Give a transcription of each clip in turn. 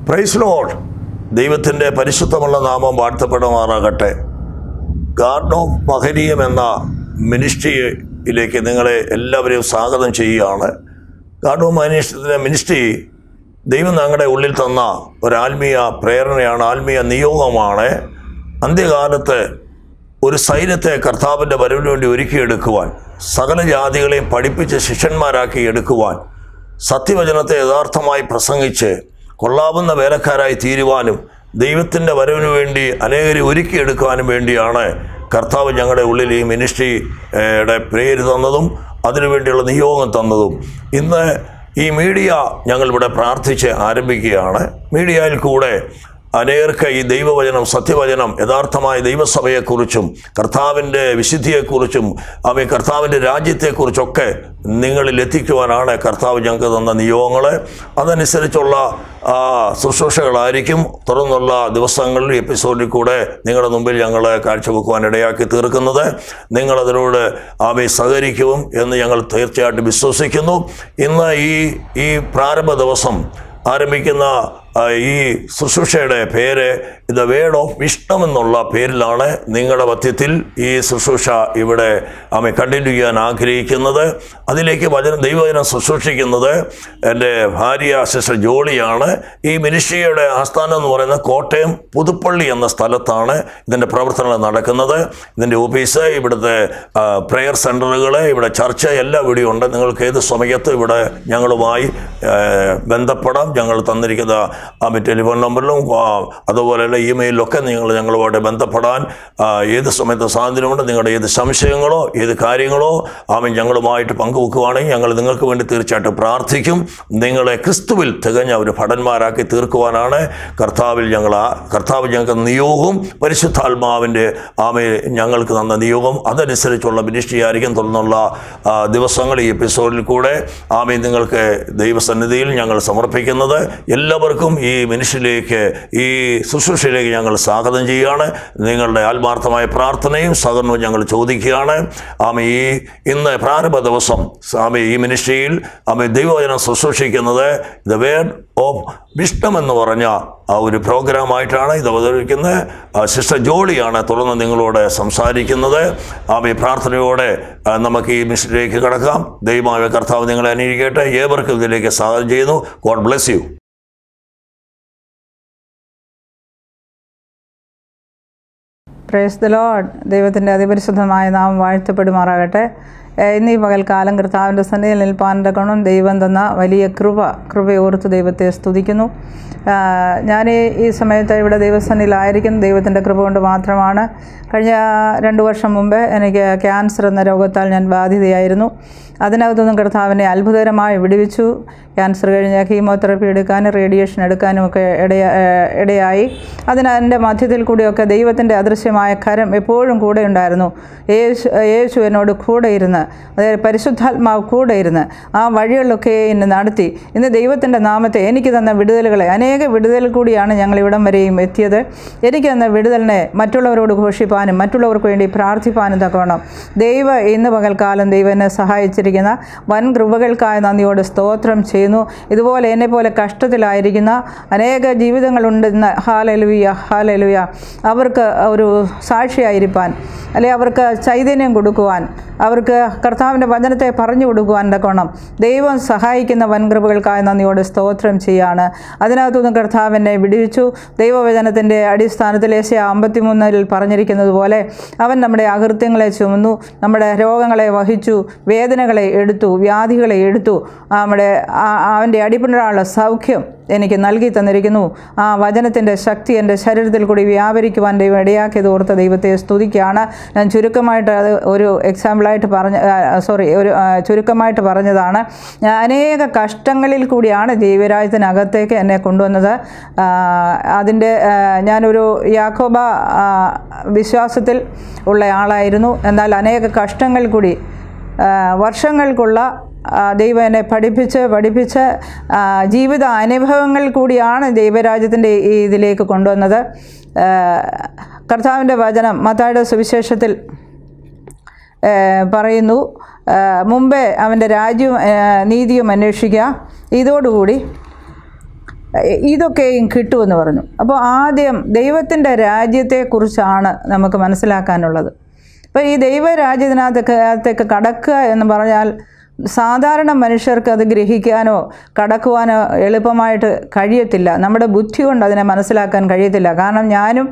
Praise Lord. ദൈവത്തിൻ്റെ പരിശുദ്ധമുള്ള നാമം വാഴ്ത്തപ്പെടുമാറാകട്ടെ. ഗാർഡൻ ഓഫ് മഹനീയം എന്ന മിനിസ്ട്രിയിലേക്ക് നിങ്ങളെ എല്ലാവരെയും സ്വാഗതം ചെയ്യുകയാണ്. ഗാർഡൻ ഓഫ് മഹനീയത്തിൻ്റെ മിനിസ്ട്രി ദൈവം ഞങ്ങളുടെ ഉള്ളിൽ തന്ന ഒരു ആത്മീയ പ്രേരണയാണ്, ആത്മീയ നിയോഗമാണ്. അന്ത്യകാലത്ത് ഒരു സൈന്യത്തെ കർത്താവിൻ്റെ വരവിന് വേണ്ടി ഒരുക്കിയെടുക്കുവാൻ, സകല ജാതികളെയും പഠിപ്പിച്ച് ശിഷ്യന്മാരാക്കി എടുക്കുവാൻ, സത്യവചനത്തെ യഥാർത്ഥമായി പ്രസംഗിച്ച് കൊള്ളാവുന്ന വേലക്കാരായി തീരുവാനും ദൈവത്തിൻ്റെ വരവിന് വേണ്ടി അനേകരെ ഒരുക്കിയെടുക്കുവാനും വേണ്ടിയാണ് കർത്താവ് ഞങ്ങളുടെ ഉള്ളിൽ ഈ മിനിസ്ട്രിയുടെ പേര് തന്നതും അതിനുവേണ്ടിയുള്ള നിയോഗം തന്നതും. ഇന്ന് ഈ മീഡിയ ഞങ്ങളിവിടെ പ്രാർത്ഥിച്ച് ആരംഭിക്കുകയാണ്. മീഡിയയിൽ കൂടെ അനേകർക്ക് ഈ ദൈവവചനം, സത്യവചനം, യഥാർത്ഥമായ ദൈവസഭയെക്കുറിച്ചും കർത്താവിൻ്റെ വിശുദ്ധിയെക്കുറിച്ചും കർത്താവിൻ്റെ രാജ്യത്തെക്കുറിച്ചൊക്കെ നിങ്ങളിൽ എത്തിക്കുവാനാണ് കർത്താവ് ഞങ്ങൾക്ക് തന്ന നിയോഗങ്ങൾ. അതനുസരിച്ചുള്ള ശുശ്രൂഷകളായിരിക്കും തുടർന്നുള്ള ദിവസങ്ങളിൽ എപ്പിസോഡിൽ കൂടെ നിങ്ങളുടെ മുമ്പിൽ ഞങ്ങൾ കാഴ്ചവെക്കുവാൻ ഇടയാക്കി തീർക്കുന്നത്. നിങ്ങളതിനോട് സഹകരിക്കും എന്ന് ഞങ്ങൾ തീർച്ചയായിട്ടും വിശ്വസിക്കുന്നു. ഇന്ന് ഈ പ്രാരംഭ ദിവസം ആരംഭിക്കുന്ന ഈ ശുശ്രൂഷയുടെ പേര് ദ വേർഡ് ഓഫ് വിഷ്ണം എന്നുള്ള പേരിലാണ് നിങ്ങളുടെ മധ്യത്തിൽ ഈ ശുശ്രൂഷ ഇവിടെ കണ്ടിന്യൂ ചെയ്യാൻ ആഗ്രഹിക്കുന്നത്. അതിലേക്ക് ദൈവവചനം ശുശ്രൂഷിക്കുന്നത് എൻ്റെ ഭാര്യ സിസ്റ്റർ ജോളിയാണ്. ഈ മിനിസ്ട്രിയുടെ ആസ്ഥാനം എന്ന് പറയുന്നത് കോട്ടയം പുതുപ്പള്ളി എന്ന സ്ഥലത്താണ് ഇതിൻ്റെ പ്രവർത്തനങ്ങൾ നടക്കുന്നത്. ഇതിൻ്റെ ഓഫീസ്, ഇവിടുത്തെ പ്രെയർ സെൻ്ററുകൾ, ഇവിടെ ചർച്ച എല്ലാം ഇവിടെ ഉണ്ട്. നിങ്ങൾക്ക് ഏത് സമയത്ത് ഇവിടെ ഞങ്ങളുമായി ബന്ധപ്പെടാം. ഞങ്ങൾ തന്നിരിക്കുന്ന ടെലിഫോൺ നമ്പറിലും അതുപോലെ ഇമെയിലൊക്കെ ഞങ്ങളുമായിട്ട് ബന്ധപ്പെടാൻ ഏത് സമയത്ത് സാധ്യതയുണ്ട്. നിങ്ങളുടെ ഏത് സംശയങ്ങളോ ഏത് കാര്യങ്ങളോ ഞങ്ങളുമായിട്ട് പങ്കുവെക്കുകയാണെങ്കിൽ ഞങ്ങൾ നിങ്ങൾക്ക് വേണ്ടി തീർച്ചയായിട്ടും പ്രാർത്ഥിക്കും. നിങ്ങളെ ക്രിസ്തുവിൽ തികഞ്ഞ ഒരു ഭടന്മാരാക്കി തീർക്കുവാനാണ് കർത്താവ് ഞങ്ങൾക്ക് നിയോഗവും പരിശുദ്ധാത്മാവിൻ്റെ ഞങ്ങൾക്ക് തന്ന നിയോഗം. അതനുസരിച്ചുള്ള മിനിസ്ട്രി ആയിരിക്കും തുടർന്നുള്ള ദിവസങ്ങൾ ഈ എപ്പിസോഡിൽ കൂടെ നിങ്ങൾക്ക് ദൈവസന്നിധിയിൽ ഞങ്ങൾ സമർപ്പിക്കുന്നത്. എല്ലാവർക്കും ഈ മിനിസ്ട്രിയിലേക്ക്, ഈ ശുശ്രൂഷയിലേക്ക് ഞങ്ങൾ സ്വാഗതം ചെയ്യുകയാണ്. നിങ്ങളുടെ ആത്മാർത്ഥമായ പ്രാർത്ഥനയും സഹകരണവും ഞങ്ങൾ ചോദിക്കുകയാണ്. ഇന്ന് പ്രാരംഭ ദിവസം ഈ മിനിസ്ട്രിയിൽ ദൈവവചനം ശുശ്രൂഷിക്കുന്നത് ദ വേർഡ് ഓഫ് വിഷ്ണം എന്ന് പറഞ്ഞ ഒരു പ്രോഗ്രാമായിട്ടാണ് ഇത് അവതരിപ്പിക്കുന്നത്. സിസ്റ്റർ ജോളിയാണ് തുടർന്ന് നിങ്ങളോട് സംസാരിക്കുന്നത്. പ്രാർത്ഥനയോടെ നമുക്ക് ഈ മിനിസ്ട്രിയിലേക്ക് കടക്കാം. ദൈവമായ കർത്താവ് നിങ്ങളെ അനുഗ്രഹിക്കട്ടെ. ഏവർക്കും ഇതിലേക്ക് സ്വാഗതം ചെയ്യുന്നു. God bless you. Praise the Lord. ദൈവത്തിൻ്റെ അതിപരിശുദ്ധമായ നാമം വാഴ്ത്തപ്പെടുമാറാകട്ടെ. ഇന്ന് ഈ പകൽക്കാലം കർത്താവിൻ്റെ സന്നിധിയിൽ നിൽപ്പാൻ്റെ ഗുണം ദൈവം തന്ന വലിയ കൃപയോർത്ത് ദൈവത്തെ സ്തുതിക്കുന്നു. ഞാൻ ഈ സമയത്ത് ഇവിടെ ദൈവസന്നിധിയിലായിരിക്കും ദൈവത്തിൻ്റെ കൃപ കൊണ്ട് മാത്രമാണ്. കഴിഞ്ഞ 2 വർഷം മുമ്പ് എനിക്ക് ക്യാൻസർ എന്ന രോഗത്താൽ ഞാൻ ബാധിതയായിരുന്നു. അതിനകത്തൊന്നും കർത്താവിനെ അത്ഭുതകരമായി വിടുവിച്ചു. ക്യാൻസർ കഴിഞ്ഞ് കീമോതെറപ്പി എടുക്കാനും റേഡിയേഷൻ എടുക്കാനും ഒക്കെ ഇടയായി. അതിൻ്റെ മധ്യത്തിൽ കൂടിയൊക്കെ ദൈവത്തിൻ്റെ അദൃശ്യമായ കരം എപ്പോഴും കൂടെ ഉണ്ടായിരുന്നു. യേശു എന്നോട് കൂടെ ഇരുന്ന്, അതായത് പരിശുദ്ധാത്മാവ് കൂടെ ഇരുന്ന് ആ വഴികളിലൊക്കെ എന്നെ നടത്തി. ഇന്ന് ദൈവത്തിൻ്റെ നാമത്തെ എനിക്ക് തന്ന വിടുതലുകളെ, അനേക വിടുതൽ കൂടിയാണ് ഞങ്ങളിവിടം വരെയും എത്തിയത്. എനിക്ക് തന്ന വിടുതലിനെ മറ്റുള്ളവരോട് ഘോഷിപ്പാനും മറ്റുള്ളവർക്ക് വേണ്ടി പ്രാർത്ഥിപ്പാനും തക്കവണ്ണം ഇന്ന് പകൽക്കാലം ദൈവം എന്നെ സഹായിച്ചിരിക്കുന്ന വൻ കൃപകൾക്കായ നന്ദിയോട് സ്തോത്രം ചെയ്യുന്നു. ഇതുപോലെ എന്നെപ്പോലെ കഷ്ടത്തിലായിരിക്കുന്ന അനേക ജീവിതങ്ങളുണ്ടെന്ന് ഹല്ലേലൂയ ഹല്ലേലൂയ അവർക്ക് ഒരു സാക്ഷിയായിരിക്കാൻ, അല്ലെങ്കിൽ അവർക്ക് ചൈതന്യം കൊടുക്കുവാൻ, അവർക്ക് കർത്താവിൻ്റെ വചനത്തെ പറഞ്ഞു കൊടുക്കുവാൻ തക്കവണ്ണം ദൈവം സഹായിക്കുന്ന വൻകൃപകൾക്കായ നന്ദിയോട് സ്തോത്രം ചെയ്യാണ്. അതിനകത്തുനിന്ന് കർത്താവിനെ വിടുവിച്ചു. ദൈവവചനത്തിൻ്റെ അടിസ്ഥാനത്തിൽ യെശയ്യാ 53 പറഞ്ഞിരിക്കുന്നത് പോലെ അവൻ നമ്മുടെ അകൃത്യങ്ങളെ ചുമന്നു, നമ്മുടെ രോഗങ്ങളെ വഹിച്ചു, വേദനകളെ എടുത്തു, വ്യാധികളെ എടുത്തു. അവൻ്റെ അടിപ്പിണരാനുള്ള സൗഖ്യം എനിക്ക് നൽകി തന്നിരിക്കുന്നു. ആ വചനത്തിൻ്റെ ശക്തി എൻ്റെ ശരീരത്തിൽ കൂടി വ്യാപരിക്കുവാൻ ദൈവം ഇടയാക്കിയത് ഓർത്ത ദൈവത്തെ സ്തുതിക്കുകയാണ്. ഞാൻ ചുരുക്കമായിട്ട് ഒരു എക്സാമ്പിളായിട്ട് ചുരുക്കമായിട്ട് പറഞ്ഞതാണ്. അനേക കഷ്ടങ്ങളിൽ കൂടിയാണ് ദൈവരാജ്യത്തിനകത്തേക്ക് എന്നെ കൊണ്ടുവന്നത്. അതിൻ്റെ ഞാനൊരു യാക്കോബ വിശ്വാസത്തിൽ ഉള്ള ആളായിരുന്നു. എന്നാൽ അനേക കഷ്ടങ്ങൾ കൂടി വർഷങ്ങൾക്കുള്ള ദൈവം എന്നെ പഠിപ്പിച്ച് ജീവിത അനുഭവങ്ങൾ കൂടിയാണ് ദൈവരാജ്യത്തിൻ്റെ ഇതിലേക്ക് കൊണ്ടുവന്നത്. കർത്താവിൻ്റെ വചനം മത്തായിയുടെ സുവിശേഷത്തിൽ പറയുന്നു, മുമ്പേ അവൻ്റെ രാജ്യവും നീതിയും അന്വേഷിക്കുക, ഇതോടുകൂടി ഇതൊക്കെയും കിട്ടുമെന്ന് പറഞ്ഞു. അപ്പോൾ ആദ്യം ദൈവത്തിൻ്റെ രാജ്യത്തെക്കുറിച്ചാണ് നമുക്ക് മനസ്സിലാക്കാനുള്ളത്. അപ്പോൾ ഈ ദൈവരാജ്യത്തിനകത്തേക്ക് കടക്കുക എന്ന് പറഞ്ഞാൽ സാധാരണ മനുഷ്യർക്ക് അത് ഗ്രഹിക്കാനോ കടക്കുവാനോ എളുപ്പമായിട്ട് കഴിയത്തില്ല. നമ്മുടെ ബുദ്ധി കൊണ്ട് അതിനെ മനസ്സിലാക്കാൻ കഴിയത്തില്ല. കാരണം ഞാനും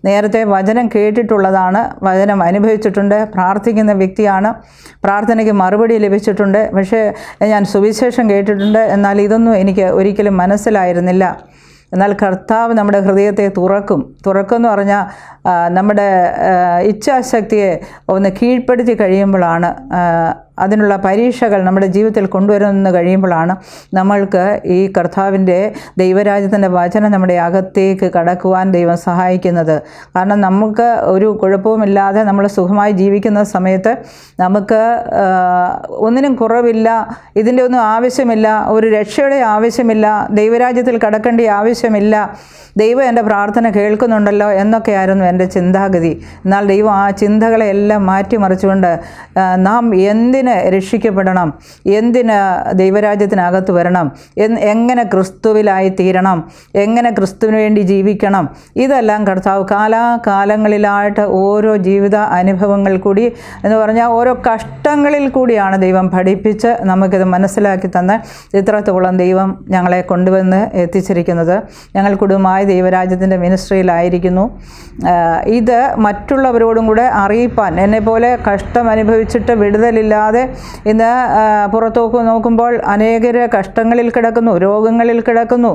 നേരത്തെ വചനം കേട്ടിട്ടുള്ളതാണ്, വചനം അനുഭവിച്ചിട്ടുണ്ട്, പ്രാർത്ഥിക്കുന്ന വ്യക്തിയാണ്, പ്രാർത്ഥനയ്ക്ക് മറുപടി ലഭിച്ചിട്ടുണ്ട്. പക്ഷേ ഞാൻ സുവിശേഷം കേട്ടിട്ടുണ്ട്, എന്നാൽ ഇതൊന്നും എനിക്ക് ഒരിക്കലും മനസ്സിലായിരുന്നില്ല. എന്നാൽ കർത്താവ് നമ്മുടെ ഹൃദയത്തെ തുറക്കുമെന്ന് പറഞ്ഞാൽ നമ്മുടെ ഇച്ഛാശക്തിയെ ഒന്ന് കീഴ്പ്പെടുത്തി കഴിയുമ്പോഴാണ്, അതിനുള്ള പരീക്ഷകൾ നമ്മുടെ ജീവിതത്തിൽ കൊണ്ടുവരുന്ന കഴിയുമ്പോഴാണ് നമ്മൾക്ക് ഈ കർത്താവിൻ്റെ ദൈവരാജ്യത്തിൻ്റെ വചനം നമ്മുടെ അകത്തേക്ക് കടക്കുവാൻ ദൈവം സഹായിക്കുന്നത്. കാരണം നമുക്ക് ഒരു കുഴപ്പവുമില്ലാതെ നമ്മൾ സുഖമായി ജീവിക്കുന്ന സമയത്ത് നമുക്ക് ഒന്നിനും കുറവില്ല, ഇതിൻ്റെ ഒന്നും ആവശ്യമില്ല, ഒരു രക്ഷയുടെ ആവശ്യമില്ല, ദൈവരാജ്യത്തിൽ കടക്കേണ്ട ആവശ്യമില്ല, ദൈവം എൻ്റെ പ്രാർത്ഥന കേൾക്കുന്നുണ്ടല്ലോ എന്നൊക്കെയായിരുന്നു എൻ്റെ ചിന്താഗതി. എന്നാൽ ദൈവം ആ ചിന്തകളെല്ലാം മാറ്റിമറിച്ചുകൊണ്ട് നാം എന്തിന് രക്ഷിക്കപ്പെടണം, എന്തിന് ദൈവരാജ്യത്തിനകത്ത് വരണം, എങ്ങനെ ക്രിസ്തുവിലായി തീരണം, എങ്ങനെ ക്രിസ്തുവിന് വേണ്ടി ജീവിക്കണം, ഇതെല്ലാം കർത്താവ് കാലാകാലങ്ങളിലായിട്ട് ഓരോ ജീവിത അനുഭവങ്ങൾ കൂടി എന്ന് പറഞ്ഞാൽ ഓരോ കഷ്ടങ്ങളിൽ കൂടിയാണ് ദൈവം പഠിപ്പിച്ച് നമുക്കിത് മനസ്സിലാക്കി തന്ന് ഇത്രത്തോളം ദൈവം ഞങ്ങളെ കൊണ്ടുവന്ന് എത്തിച്ചിരിക്കുന്നത്. ഞങ്ങൾ കുടുംബമായി ദൈവരാജ്യത്തിൻ്റെ മിനിസ്ട്രിയിലായിരിക്കുന്നു. ഇത് മറ്റുള്ളവരോടും കൂടെ അറിയിപ്പാൻ, എന്നെപ്പോലെ കഷ്ടം അനുഭവിച്ചിട്ട് വിടുതലില്ലാതെ ഇന്ന് പുറത്തോക്ക് നോക്കുമ്പോൾ അനേകർ കഷ്ടങ്ങളിൽ കിടക്കുന്നു, രോഗങ്ങളിൽ കിടക്കുന്നു,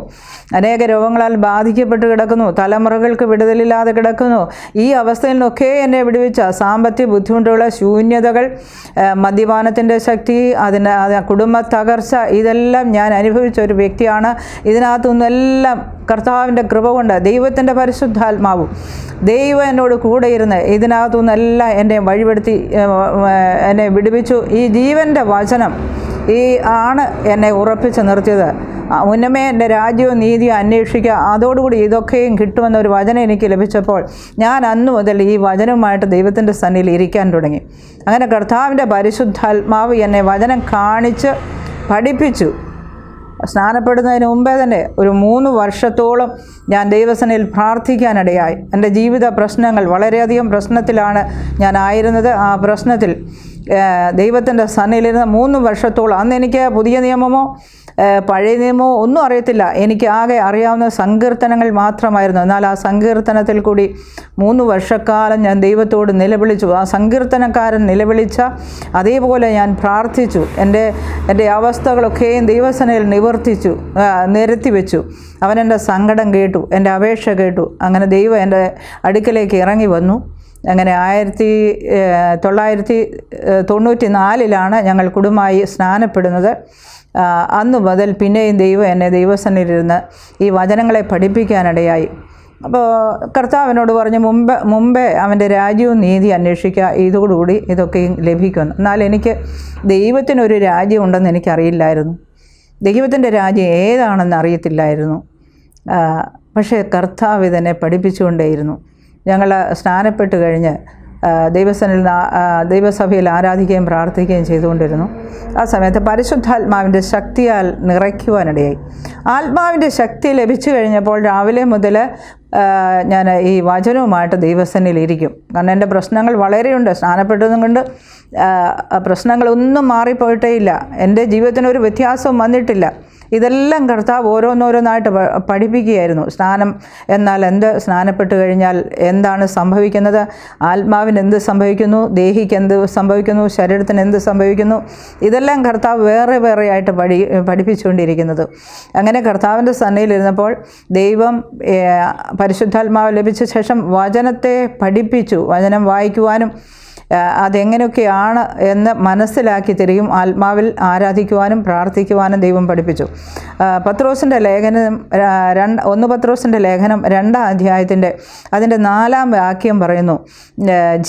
അനേക രോഗങ്ങളാൽ ബാധിക്കപ്പെട്ട് കിടക്കുന്നു, തലമുറകൾക്ക് വിടുതലില്ലാതെ കിടക്കുന്നു. ഈ അവസ്ഥയിൽ നിന്നൊക്കെ എന്നെ വിടുവിച്ച സാമ്പത്തിക ബുദ്ധിമുട്ടുകൾ, ശൂന്യതകൾ, മദ്യപാനത്തിൻ്റെ ശക്തി, കുടുംബ തകർച്ച, ഇതെല്ലാം ഞാൻ അനുഭവിച്ച ഒരു വ്യക്തിയാണ്. ഇതിനകത്തുനിന്നെല്ലാം കർത്താവിൻ്റെ കൃപ കൊണ്ട് ദൈവത്തിൻ്റെ പരിശുദ്ധാത്മാവും ദൈവം എന്നോട് കൂടെ ഇരുന്ന് ഇതിനകത്തുനിന്നെല്ലാം എന്നെ വഴിപ്പെടുത്തി എന്നെ വിടുവിച്ചു. ഈ ജീവൻ്റെ വചനം ആണ് എന്നെ ഉറപ്പിച്ച് നിർത്തിയത്. മുന്നമേ എൻ്റെ രാജ്യവും നീതിയും അന്വേഷിക്കുക, അതോടുകൂടി ഇതൊക്കെയും കിട്ടുമെന്നൊരു വചനം എനിക്ക് ലഭിച്ചപ്പോൾ ഞാൻ അന്നു മുതൽ ഈ വചനവുമായിട്ട് ദൈവത്തിൻ്റെ സന്നിധിയിൽ ഇരിക്കാൻ തുടങ്ങി. അങ്ങനെ കർത്താവിൻ്റെ പരിശുദ്ധാത്മാവ് എന്നെ വചനം കാണിച്ച് പഠിപ്പിച്ചു. സ്നാനപ്പെടുന്നതിന് മുമ്പേ തന്നെ ഒരു 3 വർഷത്തോളം ഞാൻ ദൈവസന്നിധിയിൽ പ്രാർത്ഥിക്കാനിടയായി. എൻ്റെ ജീവിത പ്രശ്നങ്ങൾ, വളരെയധികം പ്രശ്നത്തിലാണ് ഞാൻ ആയിരുന്നത്. ആ പ്രശ്നത്തിൽ ദൈവത്തിൻ്റെ സന്നിധിയിലിരുന്ന് 3 വർഷത്തോളം, അന്ന് എനിക്ക് പുതിയ നിയമമോ പഴയ നിയമമോ ഒന്നും അറിയത്തില്ല. എനിക്ക് ആകെ അറിയാവുന്ന സങ്കീർത്തനങ്ങൾ മാത്രമായിരുന്നു. എന്നാൽ ആ സങ്കീർത്തനത്തിൽ കൂടി 3 വർഷക്കാലം ഞാൻ ദൈവത്തോട് നിലവിളിച്ചു. ആ സങ്കീർത്തനക്കാരൻ നിലവിളിച്ച അതേപോലെ ഞാൻ പ്രാർത്ഥിച്ചു. എൻ്റെ അവസ്ഥകളൊക്കെയും ദൈവസന്നിധിയിൽ നിരത്തി വെച്ചു. അവൻ എൻ്റെ സങ്കടം കേട്ടു, എൻ്റെ അപേക്ഷ കേട്ടു. അങ്ങനെ ദൈവം എൻ്റെ അടുക്കലേക്ക് ഇറങ്ങി വന്നു. അങ്ങനെ 1994 ഞങ്ങൾ കുടുംബമായി സ്നാനപ്പെടുന്നത്. അന്നു മുതൽ പിന്നെയും ദൈവം എന്നെ ദൈവസന്നിധിയിലിരുന്ന് ഈ വചനങ്ങളെ പഠിപ്പിക്കാനിടയായി. അപ്പോൾ കർത്താവിനോട് പറഞ്ഞ് മുമ്പേ അവൻ്റെ രാജ്യവും നീതി അന്വേഷിക്കുക, ഇതോടുകൂടി ഇതൊക്കെയും ലഭിക്കുമെന്ന്. എന്നാൽ എനിക്ക് ദൈവത്തിനൊരു രാജ്യം ഉണ്ടെന്ന് എനിക്കറിയില്ലായിരുന്നു. ദൈവത്തിൻ്റെ രാജ്യം ഏതാണെന്ന് അറിയത്തില്ലായിരുന്നു. പക്ഷേ കർത്താവ് ഇതിനെ പഠിപ്പിച്ചുകൊണ്ടേയിരുന്നു. ഞങ്ങൾ സ്നാനപ്പെട്ട് കഴിഞ്ഞ് ദൈവസഭയിൽ ആരാധിക്കുകയും പ്രാർത്ഥിക്കുകയും ചെയ്തുകൊണ്ടിരുന്നു. ആ സമയത്ത് പരിശുദ്ധാത്മാവിൻ്റെ ശക്തിയാൽ നിറയ്ക്കുവാനിടയായി. ആത്മാവിൻ്റെ ശക്തി ലഭിച്ചു കഴിഞ്ഞപ്പോൾ രാവിലെ മുതൽ ഞാൻ ഈ വചനവുമായിട്ട് ദൈവസന്നിധിയിൽ ഇരിക്കും. കാരണം എൻ്റെ പ്രശ്നങ്ങൾ വളരെയുണ്ട്. സ്നാനപ്പെട്ടതും കൊണ്ട് പ്രശ്നങ്ങളൊന്നും മാറിപ്പോയിട്ടേ ഇല്ല. എൻ്റെ ജീവിതത്തിനൊരു വ്യത്യാസവും വന്നിട്ടില്ല. ഇതെല്ലാം കർത്താവ് ഓരോന്നോരോന്നായിട്ട് പഠിപ്പിക്കുകയായിരുന്നു. സ്നാനം എന്നാൽ എന്ത്, സ്നാനപ്പെട്ട് കഴിഞ്ഞാൽ എന്താണ് സംഭവിക്കുന്നത്, ആത്മാവിന് എന്ത് സംഭവിക്കുന്നു, ദേഹിക്ക് എന്ത് സംഭവിക്കുന്നു, ശരീരത്തിന് എന്ത് സംഭവിക്കുന്നു, ഇതെല്ലാം കർത്താവ് വേറെ ആയിട്ട് പഠിപ്പിച്ചുകൊണ്ടിരിക്കുന്നത്. അങ്ങനെ കർത്താവിൻ്റെ സന്നിധിയിലിരുന്നപ്പോൾ ദൈവം പരിശുദ്ധാത്മാവ് ലഭിച്ച ശേഷം വചനത്തെ പഠിപ്പിച്ചു. വചനം വായിക്കുവാനും അതെങ്ങനെയൊക്കെയാണ് എന്ന് മനസ്സിലാക്കി തരികയും ആത്മാവിൽ ആരാധിക്കുവാനും പ്രാർത്ഥിക്കുവാനും ദൈവം പഠിപ്പിച്ചു. പത്രോസിൻ്റെ ലേഖനം 1 പത്രോസിൻ്റെ ലേഖനം 2-ാം അധ്യായത്തിൻ്റെ അതിൻ്റെ 4-ാം വാക്യം പറയുന്നു,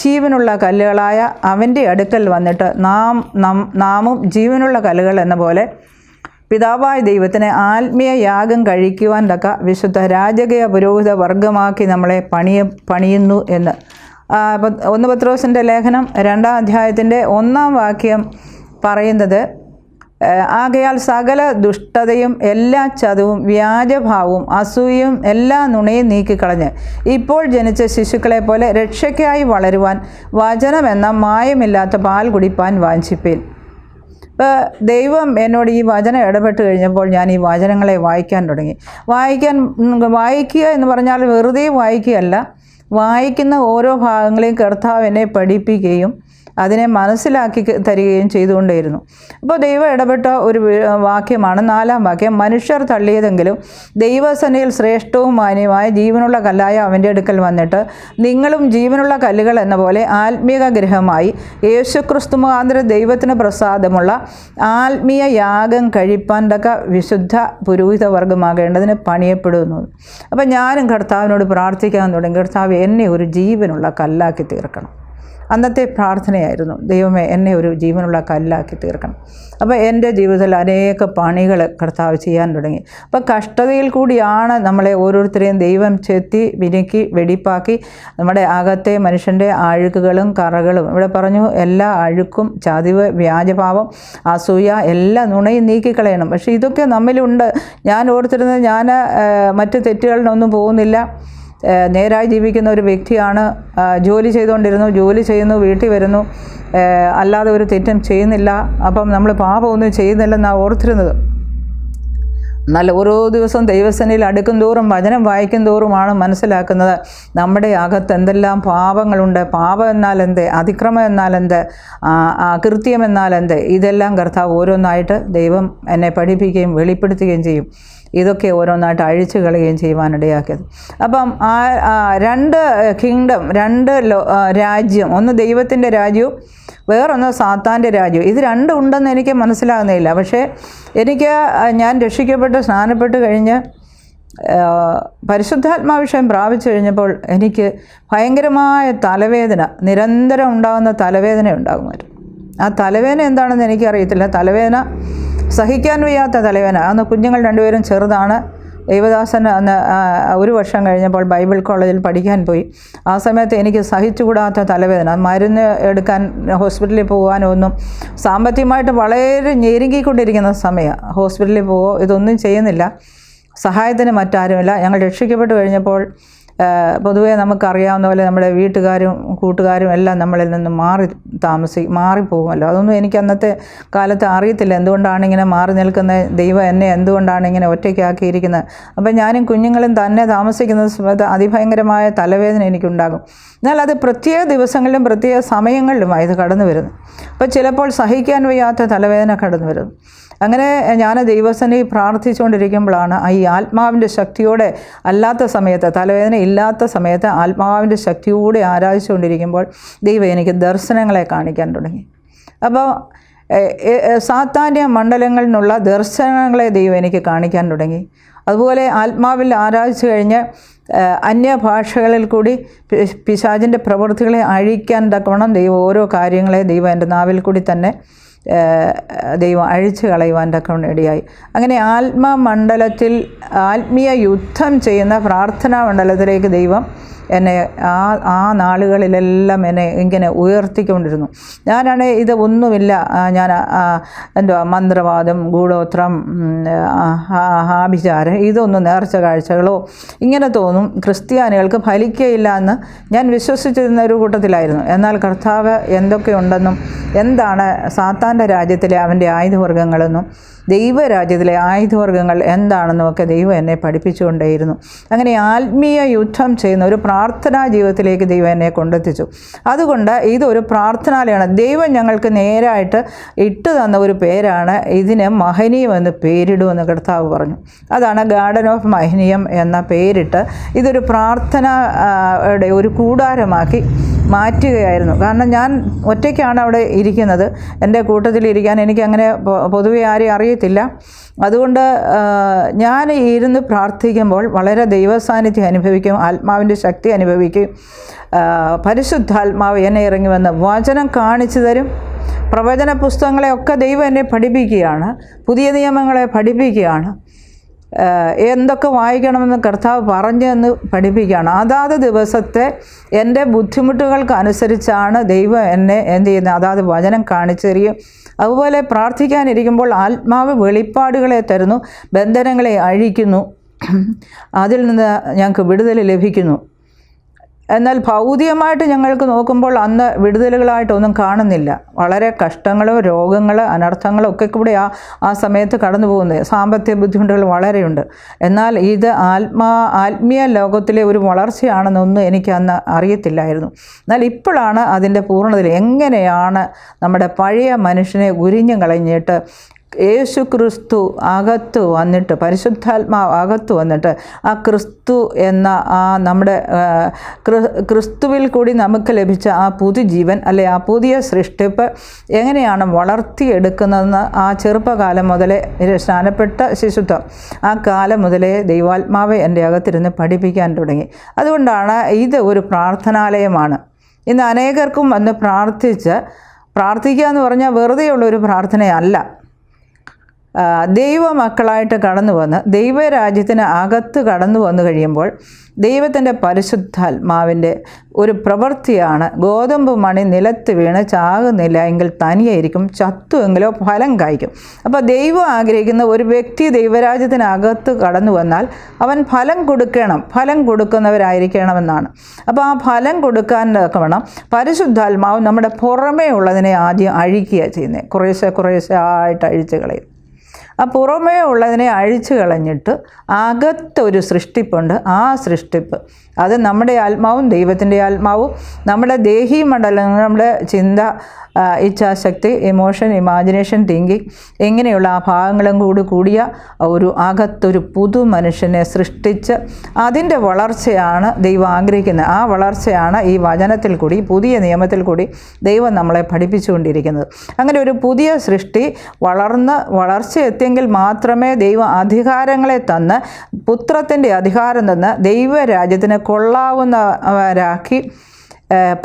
ജീവനുള്ള കല്ലുകളായ അവൻ്റെ അടുക്കൽ വന്നിട്ട് നാമും ജീവനുള്ള കല്ലുകൾ എന്ന പോലെ പിതാവായ ദൈവത്തിന് ആത്മീയ യാഗം കഴിക്കുവാൻ തക്ക വിശുദ്ധ രാജകീയ പുരോഹിത വർഗമാക്കി നമ്മളെ പണിയുന്നു എന്ന്. 1 പത്രോസിൻ്റെ ലേഖനം 2-ാം അധ്യായത്തിൻ്റെ 1-ാം വാക്യം പറയുന്നത്, ആകയാൽ സകല ദുഷ്ടതയും എല്ലാ ചതവും വ്യാജഭാവവും അസൂയയും എല്ലാ നുണയും നീക്കിക്കളഞ്ഞ് ഇപ്പോൾ ജനിച്ച ശിശുക്കളെ പോലെ രക്ഷയ്ക്കായി വളരുവാൻ വചനമെന്ന മായമില്ലാത്ത പാൽ കുടിപ്പാൻ വാഞ്ചിപ്പീൻ. ഇപ്പോൾ ദൈവം എന്നോട് ഈ വചനം ഇടപെട്ട് കഴിഞ്ഞപ്പോൾ ഞാൻ ഈ വചനങ്ങളെ വായിക്കാൻ തുടങ്ങി. വായിക്കുക എന്ന് പറഞ്ഞാൽ വെറുതെ വായിക്കുകയല്ല, വായിക്കുന്ന ഓരോ ഭാഗങ്ങളെയും കർത്താവ് എന്നെ പഠിപ്പിക്കുകയും അതിനെ മനസ്സിലാക്കി തരികയും ചെയ്തുകൊണ്ടേയിരുന്നു. അപ്പോൾ ദൈവം ഇടപെട്ട ഒരു വാക്യമാണ് 4-ാം വാക്യം. മനുഷ്യർ തള്ളിയതെങ്കിലും ദൈവസേനയിൽ ശ്രേഷ്ഠവും മാന്യമായ ജീവനുള്ള കല്ലായ അവൻ്റെ അടുക്കൽ വന്നിട്ട് നിങ്ങളും ജീവനുള്ള കല്ലുകൾ എന്ന പോലെ ആത്മീയ ഗ്രഹമായി യേശുക്രിസ്തു മുഖാന്തരം ദൈവത്തിന് പ്രസാദമുള്ള ആത്മീയ യാഗം കഴിപ്പാൻ തക്ക വിശുദ്ധ പുരോഹിത വർഗമാകേണ്ടതിന് പണിയപ്പെടുന്നു. അപ്പം ഞാനും കർത്താവിനോട് പ്രാർത്ഥിക്കാൻ തുടങ്ങി, കർത്താവ് എന്നെ ഒരു ജീവനുള്ള കല്ലാക്കി തീർക്കണം. അന്നത്തെ പ്രാർത്ഥനയായിരുന്നു, ദൈവമേ എന്നെ ഒരു ജീവനുള്ള കല്ലാക്കി തീർക്കണം. അപ്പോൾ എൻ്റെ ജീവിതത്തിൽ അനേക പണികൾ കർത്താവ് ചെയ്യാൻ തുടങ്ങി. അപ്പോൾ കഷ്ടതയിൽ കൂടിയാണ് നമ്മളെ ഓരോരുത്തരെയും ദൈവം ചെത്തി മിനുക്കി വെടിപ്പാക്കി നമ്മുടെ അകത്തെ മനുഷ്യൻ്റെ അഴുക്കുകളും കറകളും, ഇവിടെ പറഞ്ഞു എല്ലാ അഴുക്കും ചതിവ് വ്യാജഭാവം അസൂയ എല്ലാ നുണയും നീക്കിക്കളയണം. പക്ഷേ ഇതൊക്കെ നമ്മിലുണ്ട്. ഞാൻ ഓർത്തിരുന്നത് ഞാൻ മറ്റ് തെറ്റുകളിലൊന്നും പോകുന്നില്ല, നേരായി ജീവിക്കുന്ന ഒരു വ്യക്തിയാണ്, ജോലി ചെയ്തുകൊണ്ടിരുന്നു, ജോലി ചെയ്യുന്നു, വീട്ടിൽ വരുന്നു, അല്ലാതെ ഒരു തെറ്റും ചെയ്യുന്നില്ല, അപ്പം നമ്മൾ പാപമൊന്നും ചെയ്യുന്നില്ലെന്നാണ് ഓർത്തിരുന്നത്. എന്നാൽ ഓരോ ദിവസവും ദൈവസേനയിൽ അടുക്കും തോറും വചനം വായിക്കും തോറുമാണ് മനസ്സിലാക്കുന്നത് നമ്മുടെ അകത്ത് എന്തെല്ലാം പാപങ്ങളുണ്ട്. പാപം എന്നാൽ എന്ത്, അതിക്രമം എന്നാൽ എന്ത്, അകൃത്യം എന്നാൽ എന്ത്, ഇതെല്ലാം കർത്താവ് ഓരോന്നായിട്ട് ദൈവം എന്നെ പഠിപ്പിക്കുകയും വെളിപ്പെടുത്തുകയും ചെയ്യും. ഇതൊക്കെ ഓരോന്നായിട്ട് അഴിച്ചു കളയുകയും ചെയ്യുവാനിടയാക്കിയത്. അപ്പം രണ്ട് കിങ്ഡം, രണ്ട് രാജ്യം, ഒന്ന് ദൈവത്തിൻ്റെ രാജ്യവും വേറൊന്ന് സാത്താൻ്റെ രാജ്യം, ഇത് രണ്ടും ഉണ്ടെന്ന് എനിക്ക് മനസ്സിലാകുന്നില്ല. പക്ഷേ ഞാൻ രക്ഷിക്കപ്പെട്ട് സ്നാനപ്പെട്ട് കഴിഞ്ഞ് പരിശുദ്ധാത്മാവിഷയം പ്രാപിച്ചു കഴിഞ്ഞപ്പോൾ എനിക്ക് ഭയങ്കരമായ തലവേദന, നിരന്തരം ഉണ്ടാകുന്ന തലവേദന ഉണ്ടാകുമായിരുന്നു. ആ തലവേദന എന്താണെന്ന് എനിക്കറിയത്തില്ല. തലവേദന സഹിക്കാൻ വയ്യാത്ത തലവേദന. അന്ന് കുഞ്ഞുങ്ങൾ രണ്ടുപേരും ചെറുതാണ്. ദേവദാസൻ അന്ന് 1 വർഷം കഴിഞ്ഞപ്പോൾ ബൈബിൾ കോളേജിൽ പഠിക്കാൻ പോയി. ആ സമയത്ത് എനിക്ക് സഹിച്ചുകൂടാത്ത തലവേദന, മരുന്ന് എടുക്കാൻ ഹോസ്പിറ്റലിൽ പോകാനൊന്നും സാമ്പത്തികമായിട്ട് വളരെ ഞെരുങ്ങിക്കൊണ്ടിരിക്കുന്ന സമയമാണ്. ഹോസ്പിറ്റലിൽ പോവോ ഇതൊന്നും ചെയ്യുന്നില്ല, സഹായത്തിന് മറ്റാരുമില്ല. ഞങ്ങൾ രക്ഷിക്കപ്പെട്ട് കഴിഞ്ഞപ്പോൾ പൊതുവേ നമുക്കറിയാവുന്ന പോലെ നമ്മുടെ വീട്ടുകാരും കൂട്ടുകാരും എല്ലാം നമ്മളിൽ നിന്ന് മാറിപ്പോകുമല്ലോ. അതൊന്നും എനിക്ക് അന്നത്തെ കാലത്ത് അറിയത്തില്ല, എന്തുകൊണ്ടാണ് ഇങ്ങനെ മാറി നിൽക്കുന്നത്, ദൈവം എന്നെ എന്തുകൊണ്ടാണ് ഇങ്ങനെ ഒറ്റയ്ക്കാക്കിയിരിക്കുന്നത്. അപ്പം ഞാനും കുഞ്ഞുങ്ങളും തന്നെ താമസിക്കുന്ന സമയത്ത് അതിഭയങ്കരമായ തലവേദന എനിക്കുണ്ടാകും. എന്നാൽ അത് പ്രത്യേക ദിവസങ്ങളിലും പ്രത്യേക സമയങ്ങളിലുമാണ് ഇത് കടന്നു വരുന്നത്. അപ്പോൾ ചിലപ്പോൾ സഹിക്കാൻ വയ്യാത്ത തലവേദന കടന്നു വരുന്നു. അങ്ങനെ ഞാൻ ദൈവസന്നിധിയിൽ പ്രാർത്ഥിച്ചുകൊണ്ടിരിക്കുമ്പോഴാണ് ഈ ആത്മാവിൻ്റെ ശക്തിയോടെ അല്ലാത്ത സമയത്ത്, തലവേദന ഇല്ലാത്ത സമയത്ത് ആത്മാവിൻ്റെ ശക്തിയോടെ ആരാധിച്ചുകൊണ്ടിരിക്കുമ്പോൾ ദൈവം എനിക്ക് ദർശനങ്ങളെ കാണിക്കാൻ തുടങ്ങി. അപ്പോൾ സാത്താന്യ മണ്ഡലങ്ങളിൽ നിന്നുള്ള ദർശനങ്ങളെ ദൈവം എനിക്ക് കാണിക്കാൻ തുടങ്ങി. അതുപോലെ ആത്മാവിൽ ആരാധിച്ചു കഴിഞ്ഞ് അന്യഭാഷകളിൽ കൂടി പിശാചിൻ്റെ പ്രവൃത്തികളെ അഴിക്കാൻ തക്കവണ്ണം ദൈവം ഓരോ കാര്യങ്ങളെ ദൈവം എൻ്റെ നാവിൽ കൂടി തന്നെ ദൈവം അഴിച്ചു കളയുവാൻ തക്കവണ്ണം ഇടയായി. അങ്ങനെ ആത്മമണ്ഡലത്തിൽ ആത്മീയ യുദ്ധം ചെയ്യുന്ന പ്രാർത്ഥനാ മണ്ഡലത്തിലേക്ക് ദൈവം എന്നെ ആ നാളുകളിലെല്ലാം എന്നെ ഇങ്ങനെ ഉയർത്തിക്കൊണ്ടിരുന്നു. ഞാനാണെങ്കിൽ ഇത് ഒന്നുമില്ല, ഞാൻ മന്ത്രവാദം, ഗൂഢോത്രം, ആഭിചാരം, ഇതൊന്നും നേർച്ച കാഴ്ചകളോ ഇങ്ങനെ തോന്നും ക്രിസ്ത്യാനികൾക്ക് ഫലിക്കുകയില്ല എന്ന് ഞാൻ വിശ്വസിച്ചിരുന്ന ഒരു കൂട്ടത്തിലായിരുന്നു. എന്നാൽ കർത്താവ് എന്തൊക്കെയുണ്ടെന്നും എന്താണ് സാത്താൻ്റെ രാജ്യത്തിലെ അവൻ്റെ ആയുധവർഗ്ഗങ്ങളെന്നും ദൈവരാജ്യത്തിലെ ആയുധവർഗ്ഗങ്ങൾ എന്താണെന്നും ഒക്കെ ദൈവം എന്നെ പഠിപ്പിച്ചുകൊണ്ടേയിരുന്നു. അങ്ങനെ ആത്മീയ യുദ്ധം ചെയ്യുന്ന ഒരു പ്രാർത്ഥനാ ജീവിതത്തിലേക്ക് ദൈവം എന്നെ കൊണ്ടെത്തിച്ചു. അതുകൊണ്ട് ഇതൊരു പ്രാർത്ഥനാലയാണ്. ദൈവം ഞങ്ങൾക്ക് നേരായിട്ട് ഇട്ട് തന്ന ഒരു പേരാണ്, ഇതിന് മഹനീയം എന്ന് പേരിടുമെന്ന് കർത്താവ് പറഞ്ഞു. അതാണ് ഗാർഡൻ ഓഫ് മഹനീയം എന്ന പേരിട്ട് ഇതൊരു പ്രാർത്ഥനയുടെ ഒരു കൂടാരമാക്കി മാറ്റുകയായിരുന്നു. കാരണം ഞാൻ ഒറ്റയ്ക്കാണ് അവിടെ ഇരിക്കുന്നത്, എൻ്റെ കൂട്ടത്തിലിരിക്കാൻ എനിക്കങ്ങനെ പൊതുവെ ആരെയും അറിയത്തില്ല. അതുകൊണ്ട് ഞാൻ ഇരുന്ന് പ്രാർത്ഥിക്കുമ്പോൾ വളരെ ദൈവസാന്നിധ്യം അനുഭവിക്കും, ആത്മാവിൻ്റെ ശക്തി അനുഭവിക്കും. പരിശുദ്ധാത്മാവ് എന്നെ ഇറങ്ങി വന്ന് വചനം കാണിച്ചു തരും. പ്രവചന പുസ്തകങ്ങളെയൊക്കെ ദൈവം എന്നെ പഠിപ്പിക്കുകയാണ്, പുതിയ നിയമങ്ങളെ പഠിപ്പിക്കുകയാണ്. എന്തൊക്കെ വായിക്കണമെന്ന് കർത്താവ് പറഞ്ഞെന്ന് പഠിപ്പിക്കുകയാണ്. അതാത് ദിവസത്തെ എൻ്റെ ബുദ്ധിമുട്ടുകൾക്കനുസരിച്ചാണ് ദൈവം എന്നെ എന്ത് ചെയ്യുന്നത്, അതാത് വചനം കാണിച്ചു തരികയും അതുപോലെ പ്രാർത്ഥിക്കാനിരിക്കുമ്പോൾ ആത്മാവ് വെളിപ്പാടുകളെ തരുന്നു, ബന്ധനങ്ങളെ അഴിക്കുന്നു, അതിൽ നിന്ന് ഞങ്ങൾക്ക് വിടുതൽ ലഭിക്കുന്നു. എന്നാൽ ഭൗതികമായിട്ട് ഞങ്ങൾക്ക് നോക്കുമ്പോൾ അന്ന് വിടുതലുകളായിട്ടൊന്നും കാണുന്നില്ല. വളരെ കഷ്ടങ്ങളും രോഗങ്ങൾ അനർത്ഥങ്ങളും ഒക്കെ കൂടെ ആ സമയത്ത് കടന്നു പോകുന്നത്. സാമ്പത്തിക ബുദ്ധിമുട്ടുകൾ വളരെയുണ്ട്. എന്നാൽ ഇത് ആത്മീയ ലോകത്തിലെ ഒരു വളർച്ചയാണെന്നൊന്നും എനിക്ക് അന്ന് അറിയത്തില്ലായിരുന്നു. എന്നാൽ ഇപ്പോഴാണ് അതിൻ്റെ പൂർണ്ണതയിൽ എങ്ങനെയാണ് നമ്മുടെ പഴയ മനുഷ്യനെ ഉരിഞ്ഞു കളഞ്ഞിട്ട് യേശു ക്രിസ്തു അകത്ത് വന്നിട്ട്, പരിശുദ്ധാത്മാവ് അകത്ത് വന്നിട്ട് ആ ക്രിസ്തു എന്ന ആ നമ്മുടെ ക്രിസ്തുവിൽ കൂടി നമുക്ക് ലഭിച്ച ആ പുതുജീവൻ അല്ലെ ആ പുതിയ സൃഷ്ടിപ്പ് എങ്ങനെയാണ് വളർത്തിയെടുക്കുന്നതെന്ന് ആ ചെറുപ്പകാലം മുതലേ സ്നാനപ്പെട്ട ശിശുത്വം ആ കാലം മുതലേ ദൈവാത്മാവ് എൻ്റെ അകത്തിരുന്ന് പഠിപ്പിക്കാൻ തുടങ്ങി. അതുകൊണ്ടാണ് ഇത് ഒരു പ്രാർത്ഥനാലയമാണ്. ഇന്ന് അനേകർക്കും വന്ന് പ്രാർത്ഥിക്കുക എന്ന് പറഞ്ഞാൽ വെറുതെയുള്ളൊരു പ്രാർത്ഥനയല്ല. ദൈവമക്കളായിട്ട് കടന്നു വന്ന് ദൈവരാജ്യത്തിന് അകത്ത് കടന്നു വന്നു കഴിയുമ്പോൾ ദൈവത്തിൻ്റെ പരിശുദ്ധാത്മാവിൻ്റെ ഒരു പ്രവൃത്തിയാണ്. ഗോതമ്പ് മണി നിലത്ത് വീണ് ചാകുന്നില്ല എങ്കിൽ തനിയായിരിക്കും, ചത്തുവെങ്കിലോ ഫലം കായ്ക്കും. അപ്പോൾ ദൈവം ആഗ്രഹിക്കുന്ന ഒരു വ്യക്തി ദൈവരാജ്യത്തിനകത്ത് കടന്നു വന്നാൽ അവൻ ഫലം കൊടുക്കുന്നവരായിരിക്കണമെന്നാണ്. അപ്പോൾ ആ ഫലം കൊടുക്കാൻ വേണം പരിശുദ്ധാത്മാവ് നമ്മുടെ പുറമേ ഉള്ളതിനെ ആദ്യം അഴിക്കുക ചെയ്യുന്നത്. കുറേശ്ശെ ആയിട്ട് അഴിച്ച് കളയും. ആ പുറമേ ഉള്ളതിനെ അഴിച്ചു കളഞ്ഞിട്ട് അകത്തൊരു സൃഷ്ടിപ്പുണ്ട്. ആ സൃഷ്ടിപ്പ് അത് നമ്മുടെ ആത്മാവും ദൈവത്തിൻ്റെ ആത്മാവും നമ്മുടെ ദേഹീ മണ്ഡലം, നമ്മുടെ ചിന്ത, ഇച്ഛാശക്തി, ഇമോഷൻ, ഇമാജിനേഷൻ, തിങ്കിങ് ഇങ്ങനെയുള്ള ആ ഭാഗങ്ങളും കൂടിയ ഒരു അകത്തൊരു പുതു മനുഷ്യനെ സൃഷ്ടിച്ച് അതിൻ്റെ വളർച്ചയാണ് ദൈവം ആഗ്രഹിക്കുന്നത്. ആ വളർച്ചയാണ് ഈ വചനത്തിൽ കൂടി, പുതിയ നിയമത്തിൽ കൂടി ദൈവം നമ്മളെ പഠിപ്പിച്ചുകൊണ്ടിരിക്കുന്നത്. അങ്ങനെ ഒരു പുതിയ സൃഷ്ടി വളർച്ചയെത്തിയെങ്കിൽ മാത്രമേ ദൈവം അധികാരങ്ങളെ തന്ന്, പുത്രത്തിൻ്റെ അധികാരം തന്ന് ദൈവരാജ്യത്തിന് കൊള്ളാവുന്നവരാക്കി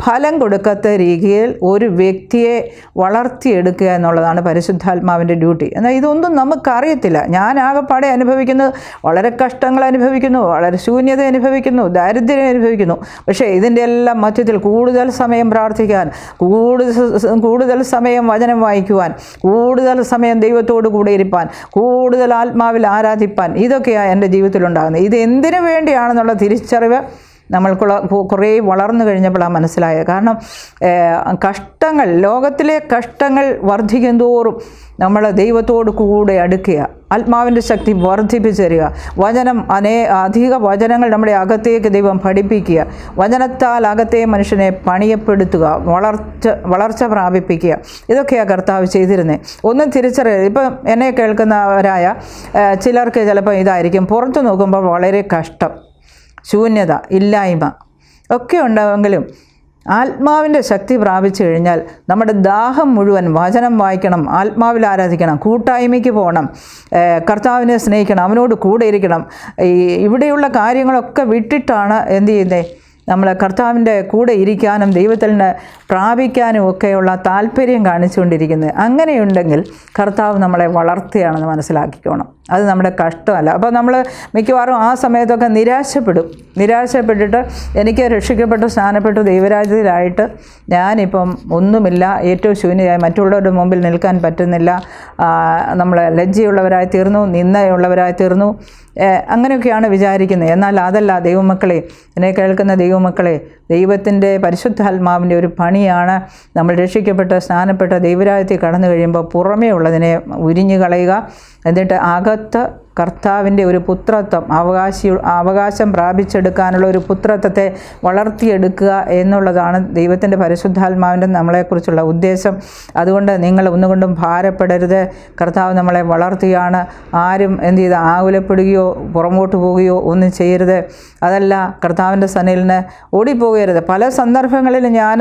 ഫലം കൊടുക്കാത്ത രീതിയിൽ ഒരു വ്യക്തിയെ വളർത്തിയെടുക്കുക എന്നുള്ളതാണ് പരിശുദ്ധാത്മാവിൻ്റെ ഡ്യൂട്ടി. എന്നാൽ ഇതൊന്നും നമുക്കറിയത്തില്ല. ഞാൻ ആകെപ്പാടെ അനുഭവിക്കുന്നത് വളരെ കഷ്ടങ്ങൾ അനുഭവിക്കുന്നു, വളരെ ശൂന്യത അനുഭവിക്കുന്നു, ദാരിദ്ര്യം അനുഭവിക്കുന്നു. പക്ഷേ ഇതിൻ്റെ എല്ലാം മധ്യത്തിൽ കൂടുതൽ സമയം പ്രാർത്ഥിക്കാൻ, കൂടുതൽ സമയം വചനം വായിക്കുവാൻ, കൂടുതൽ സമയം ദൈവത്തോട് കൂടെ ഇരിപ്പാൻ, കൂടുതൽ ആത്മാവിൽ ആരാധിപ്പാൻ, ഇതൊക്കെയാണ് എൻ്റെ ജീവിതത്തിലുണ്ടാകുന്നത്. ഇത് എന്തിനു വേണ്ടിയാണെന്നുള്ള തിരിച്ചറിവ് നമ്മൾക്കുള്ള കുറേ വളർന്നു കഴിഞ്ഞപ്പോഴാണ് മനസ്സിലായത്. കാരണം കഷ്ടങ്ങൾ, ലോകത്തിലെ കഷ്ടങ്ങൾ വർദ്ധിക്കും തോറും നമ്മൾ ദൈവത്തോട് കൂടെ അടുക്കുക, ആത്മാവിൻ്റെ ശക്തി വർദ്ധിപ്പിച്ചു തരിക, അധിക വചനങ്ങൾ നമ്മുടെ അകത്തേക്ക് ദൈവം പഠിപ്പിക്കുക, വചനത്താൽ അകത്തെ മനുഷ്യനെ പണിയപ്പെടുത്തുക, വളർച്ച പ്രാപിപ്പിക്കുക. ഇതൊക്കെയാണ് കർത്താവ് ചെയ്തിരുന്നത്. ഒന്നും തിരിച്ചറിയുക. ഇപ്പം എന്നെ കേൾക്കുന്നവരായ ചിലർക്ക് ചിലപ്പോൾ ഇതായിരിക്കും, പുറത്തു നോക്കുമ്പോൾ വളരെ കഷ്ടം, ശൂന്യത, ഇല്ലായ്മ ഒക്കെ ഉണ്ടാവുമെങ്കിലും ആത്മാവിൻ്റെ ശക്തി പ്രാപിച്ചു കഴിഞ്ഞാൽ നമ്മുടെ ദാഹം മുഴുവൻ വചനം വായിക്കണം, ആത്മാവിൽ ആരാധിക്കണം, കൂട്ടായ്മയ്ക്ക് പോകണം, കർത്താവിനെ സ്നേഹിക്കണം, അവനോട് കൂടെ ഇരിക്കണം. ഇവിടെയുള്ള കാര്യങ്ങളൊക്കെ വിട്ടിട്ടാണ് എന്ത് ചെയ്യുന്നത്, നമ്മൾ കർത്താവിൻ്റെ കൂടെ ഇരിക്കാനും ദൈവത്തിൽ നിന്ന് പ്രാപിക്കാനും ഒക്കെയുള്ള താല്പര്യം കാണിച്ചുകൊണ്ടിരിക്കുന്നത്. അങ്ങനെയുണ്ടെങ്കിൽ കർത്താവ് നമ്മളെ വളർത്തുകയാണെന്ന് മനസ്സിലാക്കിക്കോണം. അത് നമ്മുടെ കഷ്ടമല്ല. അപ്പോൾ നമ്മൾ മിക്കവാറും ആ സമയത്തൊക്കെ നിരാശപ്പെട്ടിട്ട് എനിക്ക് രക്ഷിക്കപ്പെട്ടു, സ്നാനപ്പെട്ടു, ദൈവരാജ്യത്തിലായിട്ട് ഞാനിപ്പം ഒന്നുമില്ല, ഏറ്റവും ശൂന്യമായി, മറ്റുള്ളവരുടെ മുമ്പിൽ നിൽക്കാൻ പറ്റുന്നില്ല, നമ്മൾ ലജ്ജയുള്ളവരായി തീർന്നു, നിന്ദയുള്ളവരായി തീർന്നു, അങ്ങനെയൊക്കെയാണ് വിചാരിക്കുന്നത്. എന്നാൽ അതല്ല ദൈവമക്കളെ, എന്നെ കേൾക്കുന്ന ദൈവമക്കളെ, ദൈവത്തിൻ്റെ പരിശുദ്ധാത്മാവിൻ്റെ ഒരു പണിയാണ് നമ്മൾ രക്ഷിക്കപ്പെട്ട് സ്നാനപ്പെട്ട ദൈവരാജ്യത്തിൽ കടന്നു കഴിയുമ്പോൾ പുറമേ ഉള്ളതിനെ ഉരിഞ്ഞു കളയുക. എന്നിട്ട് അകത്ത് കർത്താവിൻ്റെ ഒരു പുത്രത്വം, അവകാശം പ്രാപിച്ചെടുക്കാനുള്ള ഒരു പുത്രത്വത്തെ വളർത്തിയെടുക്കുക എന്നുള്ളതാണ് ദൈവത്തിൻ്റെ പരിശുദ്ധാത്മാവിൻ്റെ നമ്മളെക്കുറിച്ചുള്ള ഉദ്ദേശം. അതുകൊണ്ട് നിങ്ങൾ ഒന്നുകൊണ്ടും ഭാരപ്പെടരുത്. കർത്താവ് നമ്മളെ വളർത്തുകയാണ്. ആരും എന്ത് ചെയ്ത് ആകുലപ്പെടുകയോ പുറമോട്ട് പോവുകയോ ഒന്നും ചെയ്യരുത്. അതല്ല, കർത്താവിൻ്റെ സന്നിധിയിൽ നിന്ന് ഓടിപ്പോകരുത്. പല സന്ദർഭങ്ങളിൽ ഞാൻ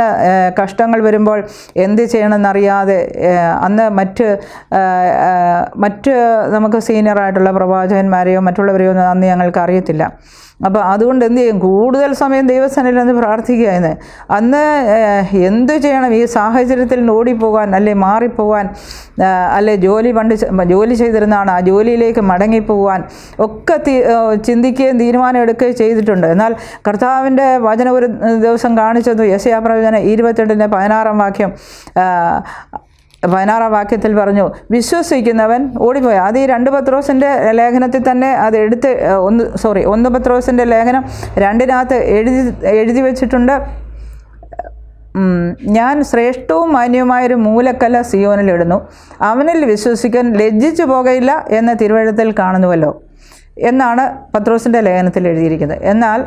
കഷ്ടങ്ങൾ വരുമ്പോൾ എന്ത് ചെയ്യണമെന്നറിയാതെ, അന്ന് മറ്റ് നമുക്ക് സീനിയറായിട്ടുള്ള പ്രവാചകന്മാരെയോ മറ്റുള്ളവരെയോ ഒന്നും അന്ന് ഞങ്ങൾക്ക് അറിയത്തില്ല. അപ്പോൾ അതുകൊണ്ട് എന്ത് ചെയ്യും, കൂടുതൽ സമയം ദൈവസന്നിധിയിൽ നിന്ന് പ്രാർത്ഥിക്കുകയെന്ന്. അന്ന് എന്ത് ചെയ്യണം, ഈ സാഹചര്യത്തിൽ നിന്ന് ഓടിപ്പോകാൻ, അല്ലെ മാറിപ്പോകാൻ, അല്ലെ ജോലി ചെയ്തിരുന്നതാണ് ആ ജോലിയിലേക്ക് മടങ്ങിപ്പോകാൻ ഒക്കെ ചിന്തിക്കുകയും തീരുമാനം എടുക്കുകയും ചെയ്തിട്ടുണ്ട്. എന്നാൽ കർത്താവിൻ്റെ വചനം ഒരു ദിവസം കാണിച്ചത് യെശയ്യാ പ്രവചനം 22:16 വാക്യത്തിൽ പറഞ്ഞു, വിശ്വസിക്കുന്നവൻ ഓടിപ്പോയി. അത് ഈ 2 പത്രോസിൻ്റെ ലേഖനത്തിൽ തന്നെ അത് 1 പത്രോസിൻ്റെ ലേഖനം 2 എഴുതി വച്ചിട്ടുണ്ട്. ഞാൻ ശ്രേഷ്ഠവും മാന്യവുമായൊരു മൂലക്കല്ല് സിയോനിലിടുന്നു, അവനിൽ വിശ്വസിക്കാൻ ലജ്ജിച്ചു പോകയില്ല എന്ന തിരുവഴുത്തിൽ കാണുന്നുവല്ലോ എന്നാണ് പത്രോസിൻ്റെ ലേഖനത്തിൽ എഴുതിയിരിക്കുന്നത്. എന്നാൽ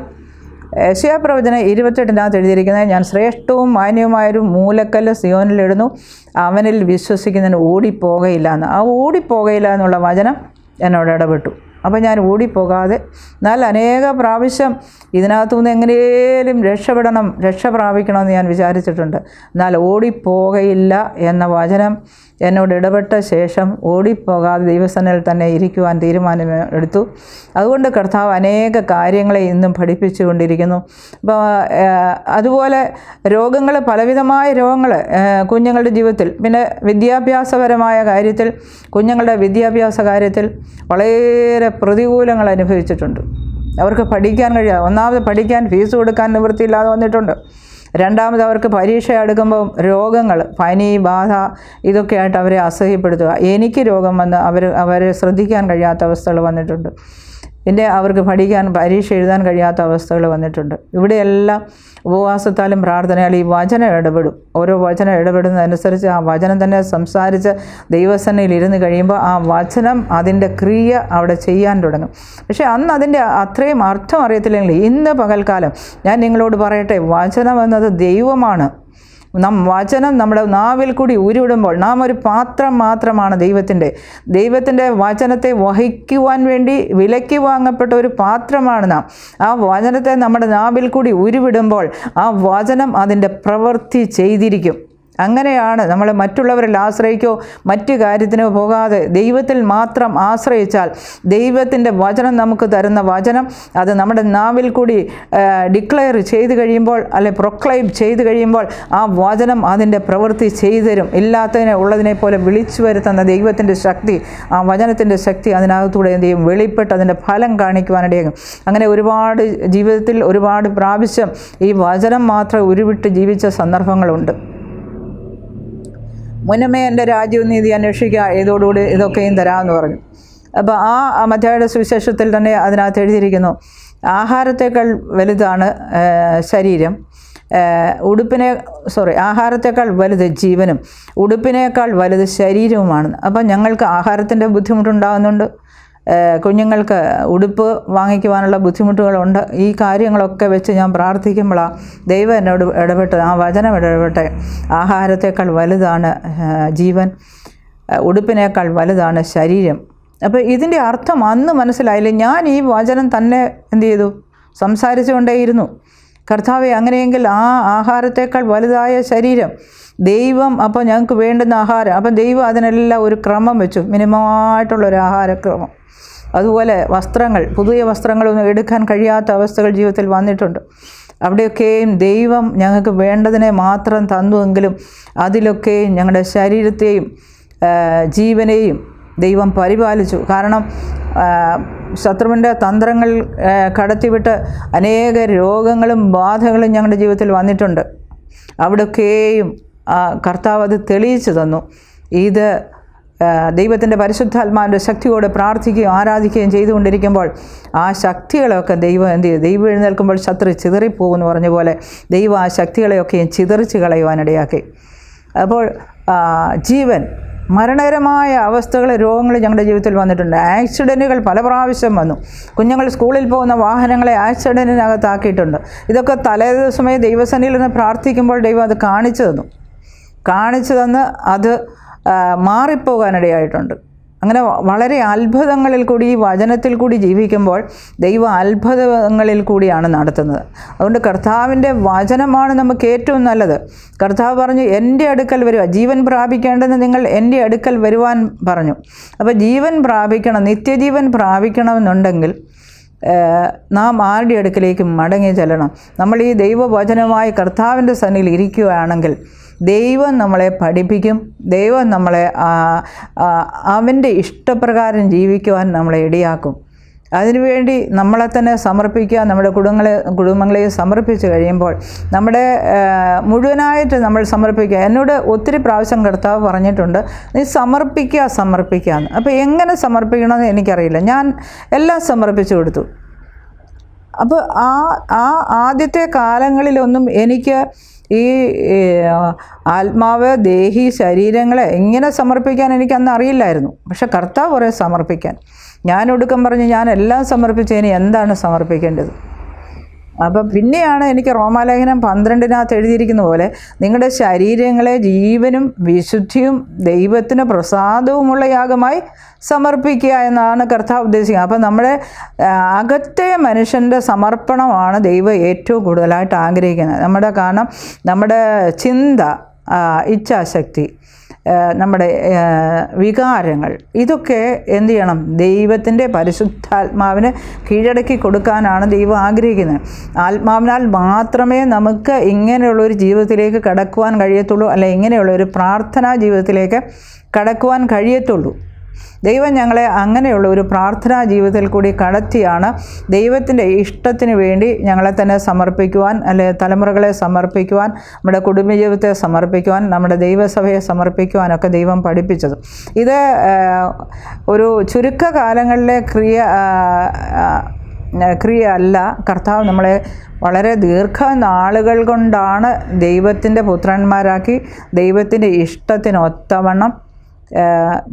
യെശയ്യാ പ്രവചനം 28 എഴുതിയിരിക്കുന്നത്, ഞാൻ ശ്രേഷ്ഠവും മാന്യവുമായൊരു മൂലക്കല്ല് സിയോനിലിടുന്നു, അവനിൽ വിശ്വസിക്കുന്നതിന് ഓടിപ്പോകയില്ല എന്ന്. ആ ഓടിപ്പോകയില്ല എന്നുള്ള വചനം എന്നോട് ഇടപെട്ടു. അപ്പോൾ ഞാൻ ഓടിപ്പോകാതെ, എന്നാൽ അനേക പ്രാവശ്യം ഇതിനകത്തുനിന്ന് എങ്ങനെയും രക്ഷ പ്രാപിക്കണമെന്ന് ഞാൻ വിചാരിച്ചിട്ടുണ്ട്. എന്നാൽ ഓടിപ്പോകയില്ല എന്ന വചനം എന്നോട് ഇടപെട്ട ശേഷം ഓടിപ്പോകാതെ ദൈവസന്നിധിയിൽ തന്നെ ഇരിക്കുവാൻ തീരുമാനം എടുത്തു. അതുകൊണ്ട് കർത്താവ് അനേക കാര്യങ്ങളെ ഇന്നും പഠിപ്പിച്ചുകൊണ്ടിരിക്കുന്നു. അപ്പോൾ അതുപോലെ രോഗങ്ങൾ, പലവിധമായ രോഗങ്ങൾ കുഞ്ഞുങ്ങളുടെ ജീവിതത്തിൽ, പിന്നെ വിദ്യാഭ്യാസപരമായ കാര്യത്തിൽ, കുഞ്ഞുങ്ങളുടെ വിദ്യാഭ്യാസ കാര്യത്തിൽ വളരെ പ്രതികൂലങ്ങൾ അനുഭവിച്ചിട്ടുണ്ട്. അവർക്ക് പഠിക്കാൻ കഴിയാതെ, ഒന്നാമത് പഠിക്കാൻ ഫീസ് കൊടുക്കാൻ നിവൃത്തിയില്ലാതെ വന്നിട്ടുണ്ട്. രണ്ടാമത് അവർക്ക് പരീക്ഷ അടുക്കുമ്പോൾ രോഗങ്ങൾ, പനി, ബാധ, ഇതൊക്കെയായിട്ട് അവരെ അസഹ്യപ്പെടുത്തുക. എനിക്ക് രോഗം വന്ന് അവരെ ശ്രദ്ധിക്കാൻ കഴിയാത്ത അവസ്ഥകൾ വന്നിട്ടുണ്ട്. പിന്നെ അവർക്ക് പരീക്ഷ എഴുതാൻ കഴിയാത്ത അവസ്ഥകൾ വന്നിട്ടുണ്ട്. ഇവിടെയെല്ലാം ഉപവാസത്താലും പ്രാർത്ഥനയാലും ഈ വചനം ഇടപെടും. ഓരോ വചനം ഇടപെടുന്നതനുസരിച്ച് ആ വചനം തന്നെ സംസാരിച്ച് ദൈവസന്നിധിയിൽ ഇരുന്ന് കഴിയുമ്പോൾ ആ വചനം അതിൻ്റെ ക്രിയ അവിടെ ചെയ്യാൻ തുടങ്ങും. പക്ഷേ അന്ന് അതിൻ്റെ അത്രയും അർത്ഥം അറിയത്തില്ലെങ്കിൽ ഇന്ന് പകൽക്കാലം ഞാൻ നിങ്ങളോട് പറയട്ടെ, വചനം എന്നത് ദൈവമാണ്. വചനം നമ്മുടെ നാവിൽ കൂടി ഉരുവിടുമ്പോൾ നാം ഒരു പാത്രം മാത്രമാണ് ദൈവത്തിൻ്റെ വചനത്തെ വഹിക്കുവാൻ വേണ്ടി വിലയ്ക്ക് വാങ്ങപ്പെട്ട ഒരു പാത്രമാണ് നാം. ആ വചനത്തെ നമ്മുടെ നാവിൽ കൂടി ഉരുവിടുമ്പോൾ ആ വചനം അതിൻ്റെ പ്രവൃത്തി ചെയ്തിരിക്കും. അങ്ങനെയാണ് നമ്മൾ മറ്റുള്ളവരിൽ ആശ്രയിക്കോ മറ്റു കാര്യത്തിനോ പോകാതെ ദൈവത്തിൽ മാത്രം ആശ്രയിച്ചാൽ ദൈവത്തിൻ്റെ വചനം നമുക്ക് തരുന്ന വചനം അത് നമ്മുടെ നാവിൽ കൂടി ഡിക്ലെയർ ചെയ്ത് കഴിയുമ്പോൾ, അല്ലെ പ്രൊക്ലൈം ചെയ്ത് കഴിയുമ്പോൾ ആ വചനം അതിൻ്റെ പ്രവൃത്തി ചെയ്തു തരും. ഇല്ലാത്തതിനെ ഉള്ളതിനെ പോലെ വിളിച്ചു വരുത്തുന്ന ദൈവത്തിൻ്റെ ശക്തി, ആ വചനത്തിൻ്റെ ശക്തി അതിനകത്തൂടെ എന്ത് ചെയ്യും, വെളിപ്പെട്ട് അതിൻ്റെ ഫലം കാണിക്കുവാനിടയാകും. അങ്ങനെ ജീവിതത്തിൽ ഒരുപാട് പ്രാവശ്യം ഈ വചനം മാത്രം ഉരുവിട്ട് ജീവിച്ച സന്ദർഭങ്ങളുണ്ട്. മുന്നമേ എൻ്റെ രാജ്യവും നീതി അന്വേഷിക്കുക, ഇതോടുകൂടി ഇതൊക്കെയും തരാമെന്ന് പറഞ്ഞു. അപ്പോൾ ആ മത്തായിയുടെ സുവിശേഷത്തിൽ തന്നെ അതിനകത്ത് എഴുതിയിരിക്കുന്നു, ആഹാരത്തേക്കാൾ വലുതാണ് ശരീരം, ആഹാരത്തേക്കാൾ വലുത് ജീവനും ഉടുപ്പിനേക്കാൾ വലുത് ശരീരവുമാണ്. അപ്പം ഞങ്ങൾക്ക് ആഹാരത്തിൻ്റെ ബുദ്ധിമുട്ടുണ്ടാകുന്നുണ്ട്, കുഞ്ഞുങ്ങൾക്ക് ഉടുപ്പ് വാങ്ങിക്കുവാനുള്ള ബുദ്ധിമുട്ടുകളുണ്ട്. ഈ കാര്യങ്ങളൊക്കെ വെച്ച് ഞാൻ പ്രാർത്ഥിക്കുമ്പോഴാണ് ദൈവം എന്നോട് ഇടപെട്ടത്, ആ വചനം ഇടപെട്ടെ, ആഹാരത്തേക്കാൾ വലുതാണ് ജീവൻ, ഉടുപ്പിനേക്കാൾ വലുതാണ് ശരീരം. അപ്പോൾ ഇതിൻ്റെ അർത്ഥം അന്ന് മനസ്സിലായില്ല. ഞാൻ ഈ വചനം തന്നെ എന്ത് ചെയ്തു, സംസാരിച്ചു കൊണ്ടേയിരുന്നു. കർത്താവെ, അങ്ങനെയെങ്കിൽ ആ ആഹാരത്തേക്കാൾ വലുതായ ശരീരം ദൈവം, അപ്പോൾ ഞങ്ങൾക്ക് വേണ്ടുന്ന ആഹാരം, അപ്പം ദൈവം അതിനെല്ലാം ഒരു ക്രമം വെച്ചു, മിനിമമായിട്ടുള്ളൊരു ആഹാരക്രമം. അതുപോലെ വസ്ത്രങ്ങൾ, പുതിയ വസ്ത്രങ്ങളൊന്നും എടുക്കാൻ കഴിയാത്ത അവസ്ഥകൾ ജീവിതത്തിൽ വന്നിട്ടുണ്ട്. അവിടെയൊക്കെയും ദൈവം ഞങ്ങൾക്ക് വേണ്ടതിനെ മാത്രം തന്നുവെങ്കിലും അതിലൊക്കെയും ഞങ്ങളുടെ ശരീരത്തെയും ജീവനെയും ദൈവം പരിപാലിച്ചു. കാരണം ശത്രുവിൻ്റെ തന്ത്രങ്ങൾ കടത്തിവിട്ട് അനേക രോഗങ്ങളും ബാധകളും ഞങ്ങളുടെ ജീവിതത്തിൽ വന്നിട്ടുണ്ട്. അവിടെയൊക്കെയും കർത്താവ് അത് തെളിയിച്ചു തന്നു. ഇത് ദൈവത്തിൻ്റെ പരിശുദ്ധാത്മാവിൻ്റെ ശക്തിയോടെ പ്രാർത്ഥിക്കുകയും ആരാധിക്കുകയും ചെയ്തുകൊണ്ടിരിക്കുമ്പോൾ ആ ശക്തികളെയൊക്കെ ദൈവം എന്ത് ചെയ്തു, ദൈവം എഴുന്നേൽക്കുമ്പോൾ ശത്രു ചിതറിപ്പോകുമെന്ന് പറഞ്ഞ പോലെ ദൈവം ആ ശക്തികളെയൊക്കെയും ചിതറിച്ച് കളയുവാനിടയാക്കി. അപ്പോൾ ജീവൻ, മരണകരമായ അവസ്ഥകൾ, രോഗങ്ങൾ ഞങ്ങളുടെ ജീവിതത്തിൽ വന്നിട്ടുണ്ട്. ആക്സിഡൻറ്റുകൾ പല പ്രാവശ്യം വന്നു. കുഞ്ഞുങ്ങൾ സ്കൂളിൽ പോകുന്ന വാഹനങ്ങളെ ആക്സിഡൻറ്റിനകത്താക്കിയിട്ടുണ്ട്. ഇതൊക്കെ തലേ ദിവസമേ ദൈവസന്നിധിയിൽ നിന്ന് പ്രാർത്ഥിക്കുമ്പോൾ ദൈവം അത് കാണിച്ചു തന്ന് അത് മാറിപ്പോകാനിടയായിട്ടുണ്ട്. അങ്ങനെ വളരെ അത്ഭുതങ്ങളിൽ കൂടി, ഈ വചനത്തിൽ കൂടി ജീവിക്കുമ്പോൾ ദൈവം അത്ഭുതങ്ങളിൽ കൂടിയാണ് നടത്തുന്നത്. അതുകൊണ്ട് കർത്താവിൻ്റെ വചനമാണ് നമുക്ക് ഏറ്റവും നല്ലത്. കർത്താവ് പറഞ്ഞു, എൻ്റെ അടുക്കൽ വരിക, ജീവൻ പ്രാപിക്കേണ്ടത് നിങ്ങൾ എൻ്റെ അടുക്കൽ വരുവാൻ പറഞ്ഞു. അപ്പോൾ ജീവൻ പ്രാപിക്കണം, നിത്യജീവൻ പ്രാപിക്കണമെന്നുണ്ടെങ്കിൽ നാം ആരുടെ അടുക്കിലേക്ക് മടങ്ങി ചെല്ലണം? നമ്മൾ ഈ ദൈവവചനമായി കർത്താവിൻ്റെ സന്നിധിയിൽ ഇരിക്കുകയാണെങ്കിൽ ദൈവം നമ്മളെ പഠിപ്പിക്കും. ദൈവം നമ്മളെ അവൻ്റെ ഇഷ്ടപ്രകാരം ജീവിക്കുവാൻ നമ്മളെ ഇടയാക്കും. അതിനുവേണ്ടി നമ്മളെ തന്നെ സമർപ്പിക്കുക. നമ്മുടെ കുടുംബങ്ങളെ സമർപ്പിച്ച് കഴിയുമ്പോൾ നമ്മുടെ മുഴുവനായിട്ട് നമ്മൾ സമർപ്പിക്കുക. എന്നോട് ഒത്തിരി പ്രാവശ്യം കർത്താവ് പറഞ്ഞിട്ടുണ്ട്, നീ സമർപ്പിക്കാമെന്ന്. അപ്പോൾ എങ്ങനെ സമർപ്പിക്കണമെന്ന് എനിക്കറിയില്ല. ഞാൻ എല്ലാം സമർപ്പിച്ചു കൊടുത്തു. അപ്പോൾ ആദ്യത്തെ കാലങ്ങളിലൊന്നും എനിക്ക് ഈ ആത്മാവ്, ദേഹി, ശരീരങ്ങളെ എങ്ങനെ സമർപ്പിക്കാൻ എനിക്കന്ന് അറിയില്ലായിരുന്നു. പക്ഷെ കർത്താവ് പറയും സമർപ്പിക്കാൻ. ഞാൻ ഒടുക്കം പറഞ്ഞ് ഞാൻ എല്ലാം സമർപ്പിച്ച് ഇനി എന്താണ് സമർപ്പിക്കേണ്ടത്? അപ്പം പിന്നെയാണ് എനിക്ക് റോമാലേഖനം 12 എഴുതിയിരിക്കുന്ന പോലെ നിങ്ങളുടെ ശരീരങ്ങളെ ജീവനും വിശുദ്ധിയും ദൈവത്തിന് പ്രസാദവുമുള്ള യാഗമായി സമർപ്പിക്കുക എന്നാണ് കർത്താവ് ഉദ്ദേശിക്കുന്നത്. അപ്പം നമ്മുടെ അകത്തെ മനുഷ്യൻ്റെ സമർപ്പണമാണ് ദൈവം ഏറ്റവും കൂടുതലായിട്ട് ആഗ്രഹിക്കുന്നത്. കാരണം നമ്മുടെ ചിന്ത, ഇച്ഛാശക്തി, നമ്മുടെ വികാരങ്ങൾ, ഇതൊക്കെ എന്തു ചെയ്യണം? ദൈവത്തിൻ്റെ പരിശുദ്ധാത്മാവിന് കീഴടക്കി കൊടുക്കാനാണ് ദൈവം ആഗ്രഹിക്കുന്നത്. ആത്മാവിനാൽ മാത്രമേ നമുക്ക് ഇങ്ങനെയുള്ളൊരു ജീവിതത്തിലേക്ക് കടക്കുവാൻ കഴിയത്തുള്ളൂ, അല്ലെ ഇങ്ങനെയുള്ളൊരു പ്രാർത്ഥനാ ജീവിതത്തിലേക്ക് കടക്കുവാൻ കഴിയത്തുള്ളൂ. ദൈവം ഞങ്ങളെ അങ്ങനെയുള്ള ഒരു പ്രാർത്ഥനാ ജീവിതത്തിൽ കൂടി കടത്തിയാണ് ദൈവത്തിൻ്റെ ഇഷ്ടത്തിന് വേണ്ടി ഞങ്ങളെ തന്നെ സമർപ്പിക്കുവാൻ, അല്ലെ തലമുറകളെ സമർപ്പിക്കുവാൻ, നമ്മുടെ കുടുംബജീവിതത്തെ സമർപ്പിക്കുവാൻ, നമ്മുടെ ദൈവസഭയെ സമർപ്പിക്കുവാനൊക്കെ ദൈവം പഠിപ്പിച്ചത്. ഇത് ഒരു ചുരുക്കകാലങ്ങളിലെ ക്രിയ അല്ല. കർത്താവ് നമ്മളെ വളരെ ദീർഘനാളുകൾ കൊണ്ടാണ് ദൈവത്തിൻ്റെ പുത്രന്മാരാക്കി ദൈവത്തിൻ്റെ ഇഷ്ടത്തിനൊത്തവണ്ണം,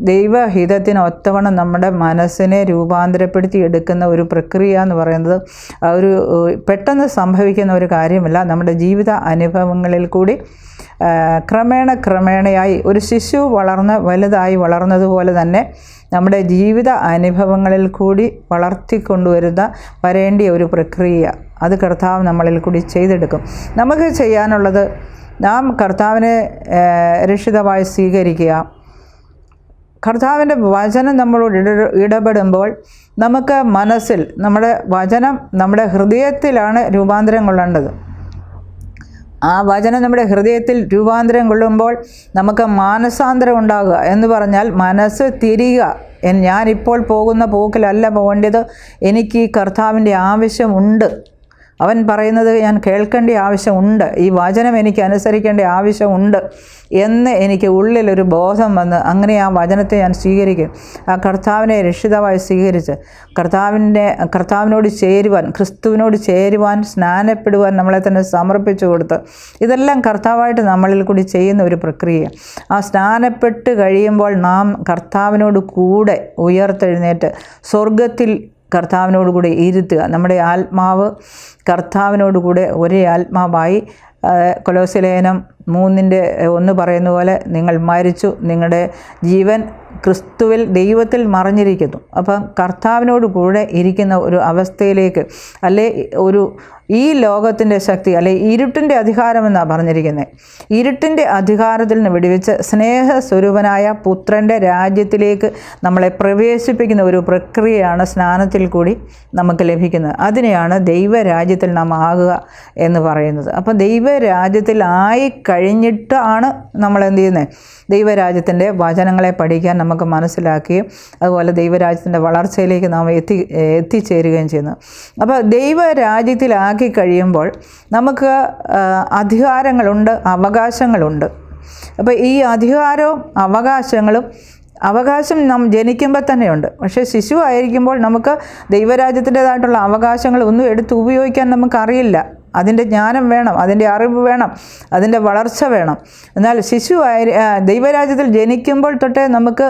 ദൈവഹിതത്തിനൊത്തവണ്ണം നമ്മുടെ മനസ്സിനെ രൂപാന്തരപ്പെടുത്തി എടുക്കുന്ന ഒരു പ്രക്രിയ എന്ന് പറയുന്നത് ഒരു പെട്ടെന്ന് സംഭവിക്കുന്ന ഒരു കാര്യമല്ല. നമ്മുടെ ജീവിത അനുഭവങ്ങളിൽ കൂടി ക്രമേണയായി ഒരു ശിശു വലുതായി വളർന്നതുപോലെ തന്നെ നമ്മുടെ ജീവിത അനുഭവങ്ങളിൽ കൂടി വരേണ്ടിയ ഒരു പ്രക്രിയ അത് കർത്താവ് നമ്മളിൽ കൂടി ചെയ്തെടുക്കും. നമുക്ക് ചെയ്യാനുള്ളത് നാം കർത്താവിനെ രക്ഷിതാവായി സ്വീകരിക്കുക. കർത്താവിൻ്റെ വചനം നമ്മളോട് ഇടപെടുമ്പോൾ നമുക്ക് മനസ്സിൽ നമ്മുടെ വചനം നമ്മുടെ ഹൃദയത്തിലാണ് രൂപാന്തരം കൊള്ളേണ്ടത്. ആ വചനം നമ്മുടെ ഹൃദയത്തിൽ രൂപാന്തരം കൊള്ളുമ്പോൾ നമുക്ക് മാനസാന്തരം ഉണ്ടാകുക എന്ന് പറഞ്ഞാൽ മനസ്സ് തിരിയുക. ഞാനിപ്പോൾ പോകുന്ന പോക്കിലല്ല പോകേണ്ടത്, എനിക്ക് ഈ കർത്താവിൻ്റെ ആവശ്യമുണ്ട്, അവൻ പറയുന്നത് ഞാൻ കേൾക്കേണ്ട ആവശ്യമുണ്ട്, ഈ വചനം എനിക്ക് അനുസരിക്കേണ്ട ആവശ്യമുണ്ട് എന്ന് എനിക്ക് ഉള്ളിലൊരു ബോധം വന്ന് അങ്ങനെ ആ വചനത്തെ ഞാൻ സ്വീകരിക്കും. ആ കർത്താവിനെ രക്ഷിതാവായി സ്വീകരിച്ച് കർത്താവിനോട് ചേരുവാൻ, ക്രിസ്തുവിനോട് ചേരുവാൻ, സ്നാനപ്പെടുവാൻ നമ്മളെ തന്നെ സമർപ്പിച്ചു കൊടുത്ത് ഇതെല്ലാം കർത്താവായിട്ട് നമ്മളിൽ കൂടി ചെയ്യുന്ന ഒരു പ്രക്രിയ. ആ സ്നാനപ്പെട്ട് കഴിയുമ്പോൾ നാം കർത്താവിനോട് കൂടെ ഉയർത്തെഴുന്നേറ്റ് സ്വർഗത്തിൽ കർത്താവിനോടുകൂടി ഇരുത്തുക. നമ്മുടെ ആത്മാവ് കർത്താവിനോടുകൂടെ ഒരേ ആത്മാവായി. കൊലോസ്യലേഖനം 3:1 പറയുന്ന പോലെ നിങ്ങൾ മരിച്ചു, നിങ്ങളുടെ ജീവൻ ക്രിസ്തുവിൽ ദൈവത്തിൽ മറഞ്ഞിരിക്കുന്നു. അപ്പം കർത്താവിനോട് കൂടെ ഇരിക്കുന്ന ഒരു അവസ്ഥയിലേക്ക്, അല്ലെ ഈ ലോകത്തിൻ്റെ ശക്തി, അല്ലെ ഇരുട്ടിൻ്റെ അധികാരമെന്നാണ് പറഞ്ഞിരിക്കുന്നത്, ഇരുട്ടിൻ്റെ അധികാരത്തിൽ നിന്ന് വിടുവിച്ച് സ്നേഹസ്വരൂപനായ പുത്രൻ്റെ രാജ്യത്തിലേക്ക് നമ്മളെ പ്രവേശിപ്പിക്കുന്ന ഒരു പ്രക്രിയയാണ് സ്നാനത്തിൽ കൂടി നമുക്ക് ലഭിക്കുന്നത്. അതിനെയാണ് ദൈവരാജ്യത്തിൽ നാം ആകുക എന്ന് പറയുന്നത്. അപ്പം ദൈവരാജ്യത്തിൽ ആയി കഴിഞ്ഞിട്ടാണ് നമ്മൾ എന്ത് ചെയ്യുന്നത്? ദൈവരാജ്യത്തിൻ്റെ വചനങ്ങളെ പഠിക്കാൻ നമുക്ക് മനസ്സിലാക്കുകയും അതുപോലെ ദൈവരാജ്യത്തിൻ്റെ വളർച്ചയിലേക്ക് നാം എത്തിച്ചേരുകയും ചെയ്യുന്നത്. അപ്പോൾ ദൈവരാജ്യത്തിലാക്കി കഴിയുമ്പോൾ നമുക്ക് അധികാരങ്ങളുണ്ട്, അവകാശങ്ങളുണ്ട്. അപ്പോൾ ഈ അധികാരവും അവകാശം നാം ജനിക്കുമ്പോൾ തന്നെയുണ്ട്. പക്ഷേ ശിശു ആയിരിക്കുമ്പോൾ നമുക്ക് ദൈവരാജ്യത്തിൻ്റേതായിട്ടുള്ള അവകാശങ്ങൾ ഒന്നും എടുത്ത് ഉപയോഗിക്കാൻ നമുക്കറിയില്ല. അതിൻ്റെ ജ്ഞാനം വേണം, അതിൻ്റെ അറിവ് വേണം, അതിൻ്റെ വളർച്ച വേണം. എന്നാൽ ദൈവരാജ്യത്തിൽ ജനിക്കുമ്പോൾ തൊട്ടേ നമുക്ക്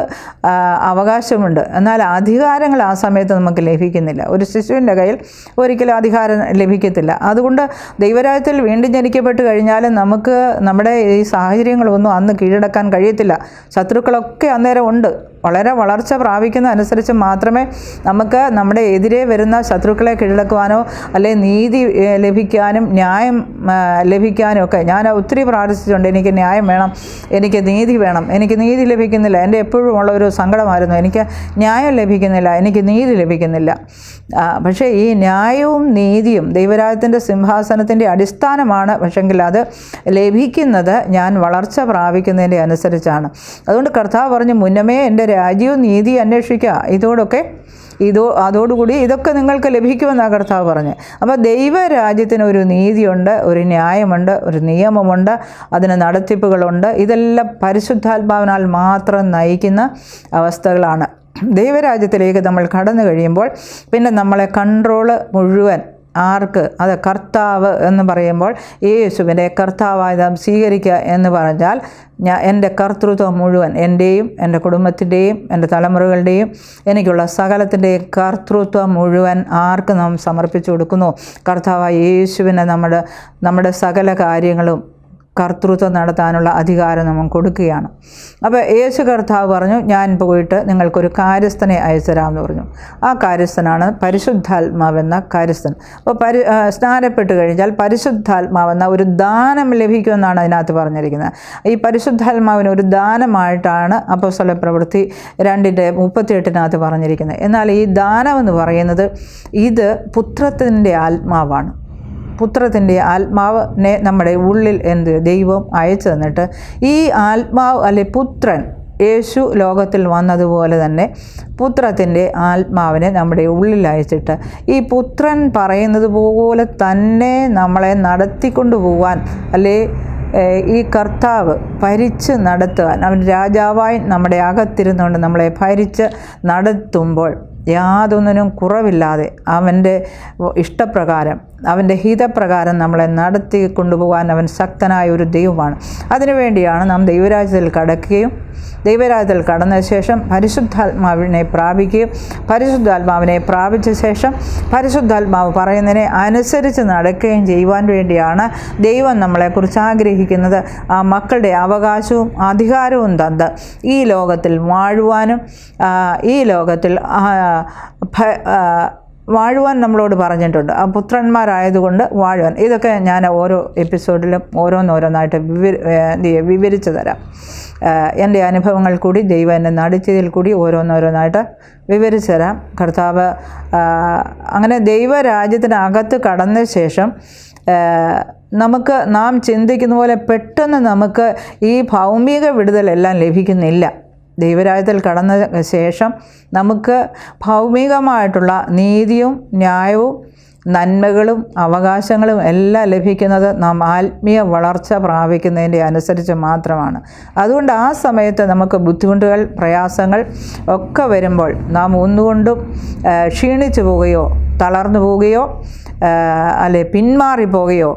അവകാശമുണ്ട്, എന്നാൽ അധികാരങ്ങൾ ആ സമയത്ത് നമുക്ക് ലഭിക്കുന്നില്ല. ഒരു ശിശുവിൻ്റെ കയ്യിൽ ഒരിക്കലും അധികാരം ലഭിക്കത്തില്ല. അതുകൊണ്ട് ദൈവരാജ്യത്തിൽ വീണ്ടും ജനിക്കപ്പെട്ട് കഴിഞ്ഞാലും നമുക്ക് നമ്മുടെ ഈ സാഹചര്യങ്ങളൊന്നും അന്ന് കീഴടക്കാൻ കഴിയത്തില്ല. ശത്രുക്കളൊക്കെ അന്നേരം ഉണ്ട്, വളരെ വളർച്ച പ്രാപിക്കുന്ന അനുസരിച്ച് മാത്രമേ നമുക്ക് നമ്മുടെ എതിരെ വരുന്ന ശത്രുക്കളെ കീഴടക്കുവാനോ അല്ലെങ്കിൽ നീതി ലഭിക്കാനും ന്യായം ലഭിക്കാനും ഒക്കെ. ഞാൻ ഒത്തിരി പ്രാർത്ഥിച്ചിട്ടുണ്ട്, എനിക്ക് ന്യായം വേണം, എനിക്ക് നീതി വേണം, എനിക്ക് നീതി ലഭിക്കുന്നില്ല. എൻ്റെ എപ്പോഴും ഉള്ള ഒരു സങ്കടമായിരുന്നു, എനിക്ക് ന്യായം ലഭിക്കുന്നില്ല, എനിക്ക് നീതി ലഭിക്കുന്നില്ല. പക്ഷേ ഈ ന്യായവും നീതിയും ദൈവരാജ്യത്തിൻ്റെ സിംഹാസനത്തിൻ്റെ അടിസ്ഥാനമാണ്. പക്ഷെങ്കിൽ അത് ലഭിക്കുന്നത് ഞാൻ വളർച്ച പ്രാപിക്കുന്നതിൻ്റെ അനുസരിച്ചാണ്. അതുകൊണ്ട് കർത്താവ് പറഞ്ഞു, മുന്നമേ എൻ്റെ രാജ്യവും നീതി അന്വേഷിക്കുക, അതോടുകൂടി ഇതൊക്കെ നിങ്ങൾക്ക് ലഭിക്കുമെന്നാണ് കർത്താവ് പറഞ്ഞത്. അപ്പോൾ ദൈവരാജ്യത്തിന് ഒരു നീതിയുണ്ട്, ഒരു ന്യായമുണ്ട്, ഒരു നിയമമുണ്ട്, അതിന് നടത്തിപ്പുകളുണ്ട്. ഇതെല്ലാം പരിശുദ്ധാത്മാവിനാൽ മാത്രം നയിക്കുന്ന അവസ്ഥകളാണ്. ദൈവരാജ്യത്തിലേക്ക് നമ്മൾ കടന്നു കഴിയുമ്പോൾ പിന്നെ നമ്മളെ കൺട്രോള് മുഴുവൻ ആർക്ക്? അത് കർത്താവ് എന്ന് പറയുമ്പോൾ യേശുവിനെ കർത്താവായി നാം സ്വീകരിക്കുക എന്ന് പറഞ്ഞാൽ എൻ്റെ കർത്തൃത്വം മുഴുവൻ, എൻ്റെയും എൻ്റെ കുടുംബത്തിൻ്റെയും എൻ്റെ തലമുറകളുടെയും എനിക്കുള്ള സകലത്തിൻ്റെയും കർത്തൃത്വം മുഴുവൻ ആർക്ക് നാം സമർപ്പിച്ചു കൊടുക്കുന്നു? കർത്താവായ യേശുവിനെ നമ്മുടെ സകല കാര്യങ്ങളും കർത്തൃത്വം നടത്താനുള്ള അധികാരം നമ്മൾ കൊടുക്കുകയാണ്. അപ്പോൾ യേശു കർത്താവ് പറഞ്ഞു, ഞാൻ പോയിട്ട് നിങ്ങൾക്കൊരു കാര്യസ്ഥനെ അയച്ചു തരാമെന്ന് പറഞ്ഞു. ആ കാര്യസ്ഥനാണ് പരിശുദ്ധാത്മാവെന്ന കാര്യസ്ഥൻ. അപ്പോൾ സ്നാനപ്പെട്ട് കഴിഞ്ഞാൽ പരിശുദ്ധാത്മാവെന്ന ഒരു ദാനം ലഭിക്കുമെന്നാണ് അതിനകത്ത് പറഞ്ഞിരിക്കുന്നത്. ഈ പരിശുദ്ധാത്മാവിന് ഒരു ദാനമായിട്ടാണ് അപ്പോസ്തല പ്രവൃത്തി 2:38 പറഞ്ഞിരിക്കുന്നത്. എന്നാൽ ഈ ദാനം എന്ന് പറയുന്നത് ഇത് പുത്രത്തിൻ്റെ ആത്മാവാണ്. പുത്രത്തിൻ്റെ ആത്മാവിനെ നമ്മുടെ ഉള്ളിൽ ദൈവം അയച്ചു തന്നിട്ട് ഈ ആത്മാവ് അല്ലെ പുത്രൻ യേശു ലോകത്തിൽ വന്നതുപോലെ തന്നെ പുത്രത്തിൻ്റെ ആത്മാവിനെ നമ്മുടെ ഉള്ളിൽ അയച്ചിട്ട് ഈ പുത്രൻ പറയുന്നത് പോലെ തന്നെ നമ്മളെ നടത്തിക്കൊണ്ടു പോകാൻ അല്ലേ ഈ കർത്താവ് ഭരിച്ച് നടത്തുവാൻ, അവൻ രാജാവായി നമ്മുടെ അകത്തിരുന്നുകൊണ്ട് നമ്മളെ ഭരിച്ച് നടത്തുമ്പോൾ യാതൊന്നിനും കുറവില്ലാതെ അവൻ്റെ ഇഷ്ടപ്രകാരം അവൻ്റെ ഹിതപ്രകാരം നമ്മളെ നടത്തി കൊണ്ടുപോകാൻ അവൻ ശക്തനായ ഒരു ദൈവമാണ്. അതിനുവേണ്ടിയാണ് നാം ദൈവരാജ്യത്തിൽ കടക്കുകയും ദൈവരാജ്യത്തിൽ കടന്ന ശേഷം പരിശുദ്ധാത്മാവിനെ പ്രാപിക്കുകയും പരിശുദ്ധാത്മാവിനെ പ്രാപിച്ച ശേഷം പരിശുദ്ധാത്മാവ് പറയുന്നതിനെ അനുസരിച്ച് നടക്കുകയും ചെയ്യുവാൻ വേണ്ടിയാണ് ദൈവം നമ്മളെക്കുറിച്ച് ആഗ്രഹിക്കുന്നത്. ആ മക്കളുടെ അവകാശവും അധികാരവും തന്ന് ഈ ലോകത്തിൽ വാഴുവാനും ഈ ലോകത്തിൽ വാഴുവാൻ നമ്മളോട് പറഞ്ഞിട്ടുണ്ട്. ആ പുത്രന്മാരായതുകൊണ്ട് വാഴുവാൻ. ഇതൊക്കെ ഞാൻ ഓരോ എപ്പിസോഡിലും ഓരോന്നോരോന്നായിട്ട് വിവരിച്ചു തരാം. എൻ്റെ അനുഭവങ്ങൾ കൂടി ദൈവം എന്നെ നടത്തിയതിൽ കൂടി ഓരോന്നോരോന്നായിട്ട് വിവരിച്ചു തരാം. കർത്താവ് അങ്ങനെ ദൈവരാജ്യത്തിനകത്ത് കടന്ന ശേഷം നാം ചിന്തിക്കുന്ന പോലെ പെട്ടെന്ന് നമുക്ക് ഈ ഭൗമിക വിടുതലെല്ലാം ലഭിക്കുന്നില്ല. ദൈവരാജ്യത്തിൽ കടന്ന ശേഷം നമുക്ക് ഭൗമികമായിട്ടുള്ള നീതിയും ന്യായവും നന്മകളും അവകാശങ്ങളും എല്ലാം ലഭിക്കുന്നത് നാം ആത്മീയ വളർച്ച പ്രാപിക്കുന്നതിൻ്റെ അനുസരിച്ച് മാത്രമാണ്. അതുകൊണ്ട് ആ സമയത്ത് നമുക്ക് ബുദ്ധിമുട്ടുകൾ, പ്രയാസങ്ങൾ ഒക്കെ വരുമ്പോൾ നാം ഒന്നുകൊണ്ടും ക്ഷീണിച്ചു പോവുകയോ തളർന്നു പോവുകയോ അല്ലെ പിന്മാറിപ്പോവുകയോ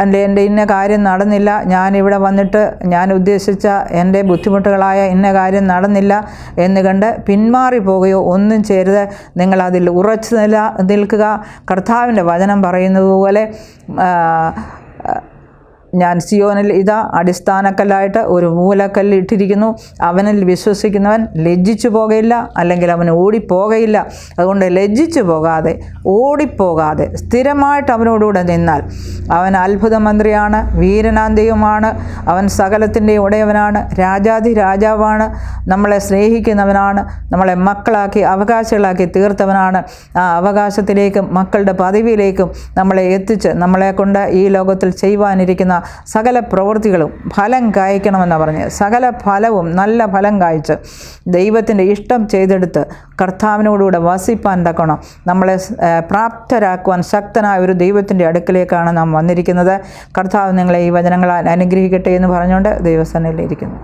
എൻ്റെ ഇന്ന കാര്യം നടന്നില്ല, ഞാനിവിടെ വന്നിട്ട് ഞാൻ ഉദ്ദേശിച്ച എൻ്റെ ബുദ്ധിമുട്ടുകളായ ഇന്ന കാര്യം നടന്നില്ല എന്ന് കണ്ട് പിന്മാറിപ്പോവുകയോ ഒന്നും ചെയ്യരുത്. നിങ്ങളതിൽ ഉറച്ചു നിൽക്കുക. കർത്താവിൻ്റെ വചനം പറയുന്നത് പോലെ ഞാൻ സിയോനിൽ ഇതാ അടിസ്ഥാനക്കല്ലായിട്ട് ഒരു മൂലക്കല്ല് ഇട്ടിരിക്കുന്നു, അവനിൽ വിശ്വസിക്കുന്നവൻ ലജ്ജിച്ചു പോകയില്ല, അല്ലെങ്കിൽ അവൻ ഓടിപ്പോകയില്ല. അതുകൊണ്ട് ലജ്ജിച്ചു പോകാതെ ഓടിപ്പോകാതെ സ്ഥിരമായിട്ട് അവനോടുകൂടെ നിന്നാൽ അവൻ അത്ഭുത മന്ത്രിയാണ്, വീരനാന്തിയുമാണ്, അവൻ സകലത്തിൻ്റെ ഉടയവനാണ്, രാജാധി രാജാവാണ്, നമ്മളെ സ്നേഹിക്കുന്നവനാണ്, നമ്മളെ മക്കളാക്കി അവകാശികളാക്കി തീർത്തവനാണ്. ആ അവകാശത്തിലേക്കും മക്കളുടെ പദവിയിലേക്കും നമ്മളെ എത്തിച്ച് നമ്മളെ കൊണ്ട് ഈ ലോകത്തിൽ ചെയ്യുവാനിരിക്കുന്ന സകല പ്രവൃത്തികളും ഫലം കായ്ക്കണമെന്നാണ് പറഞ്ഞത്. സകല ഫലവും നല്ല ഫലം കായ്ച്ച് ദൈവത്തിൻ്റെ ഇഷ്ടം ചെയ്തെടുത്ത് കർത്താവിനോടുകൂടെ വസിപ്പാൻ തക്കണം നമ്മളെ പ്രാപ്തരാക്കുവാൻ ശക്തനായ ഒരു ദൈവത്തിൻ്റെ അടുക്കലേക്കാണ് നാം വന്നിരിക്കുന്നത്. കർത്താവ് നിങ്ങളെ ഈ വചനങ്ങളാൽ അനുഗ്രഹിക്കട്ടെ എന്ന് പറഞ്ഞുകൊണ്ട് ദൈവസന്നിധിയിലിരിക്കുന്നു.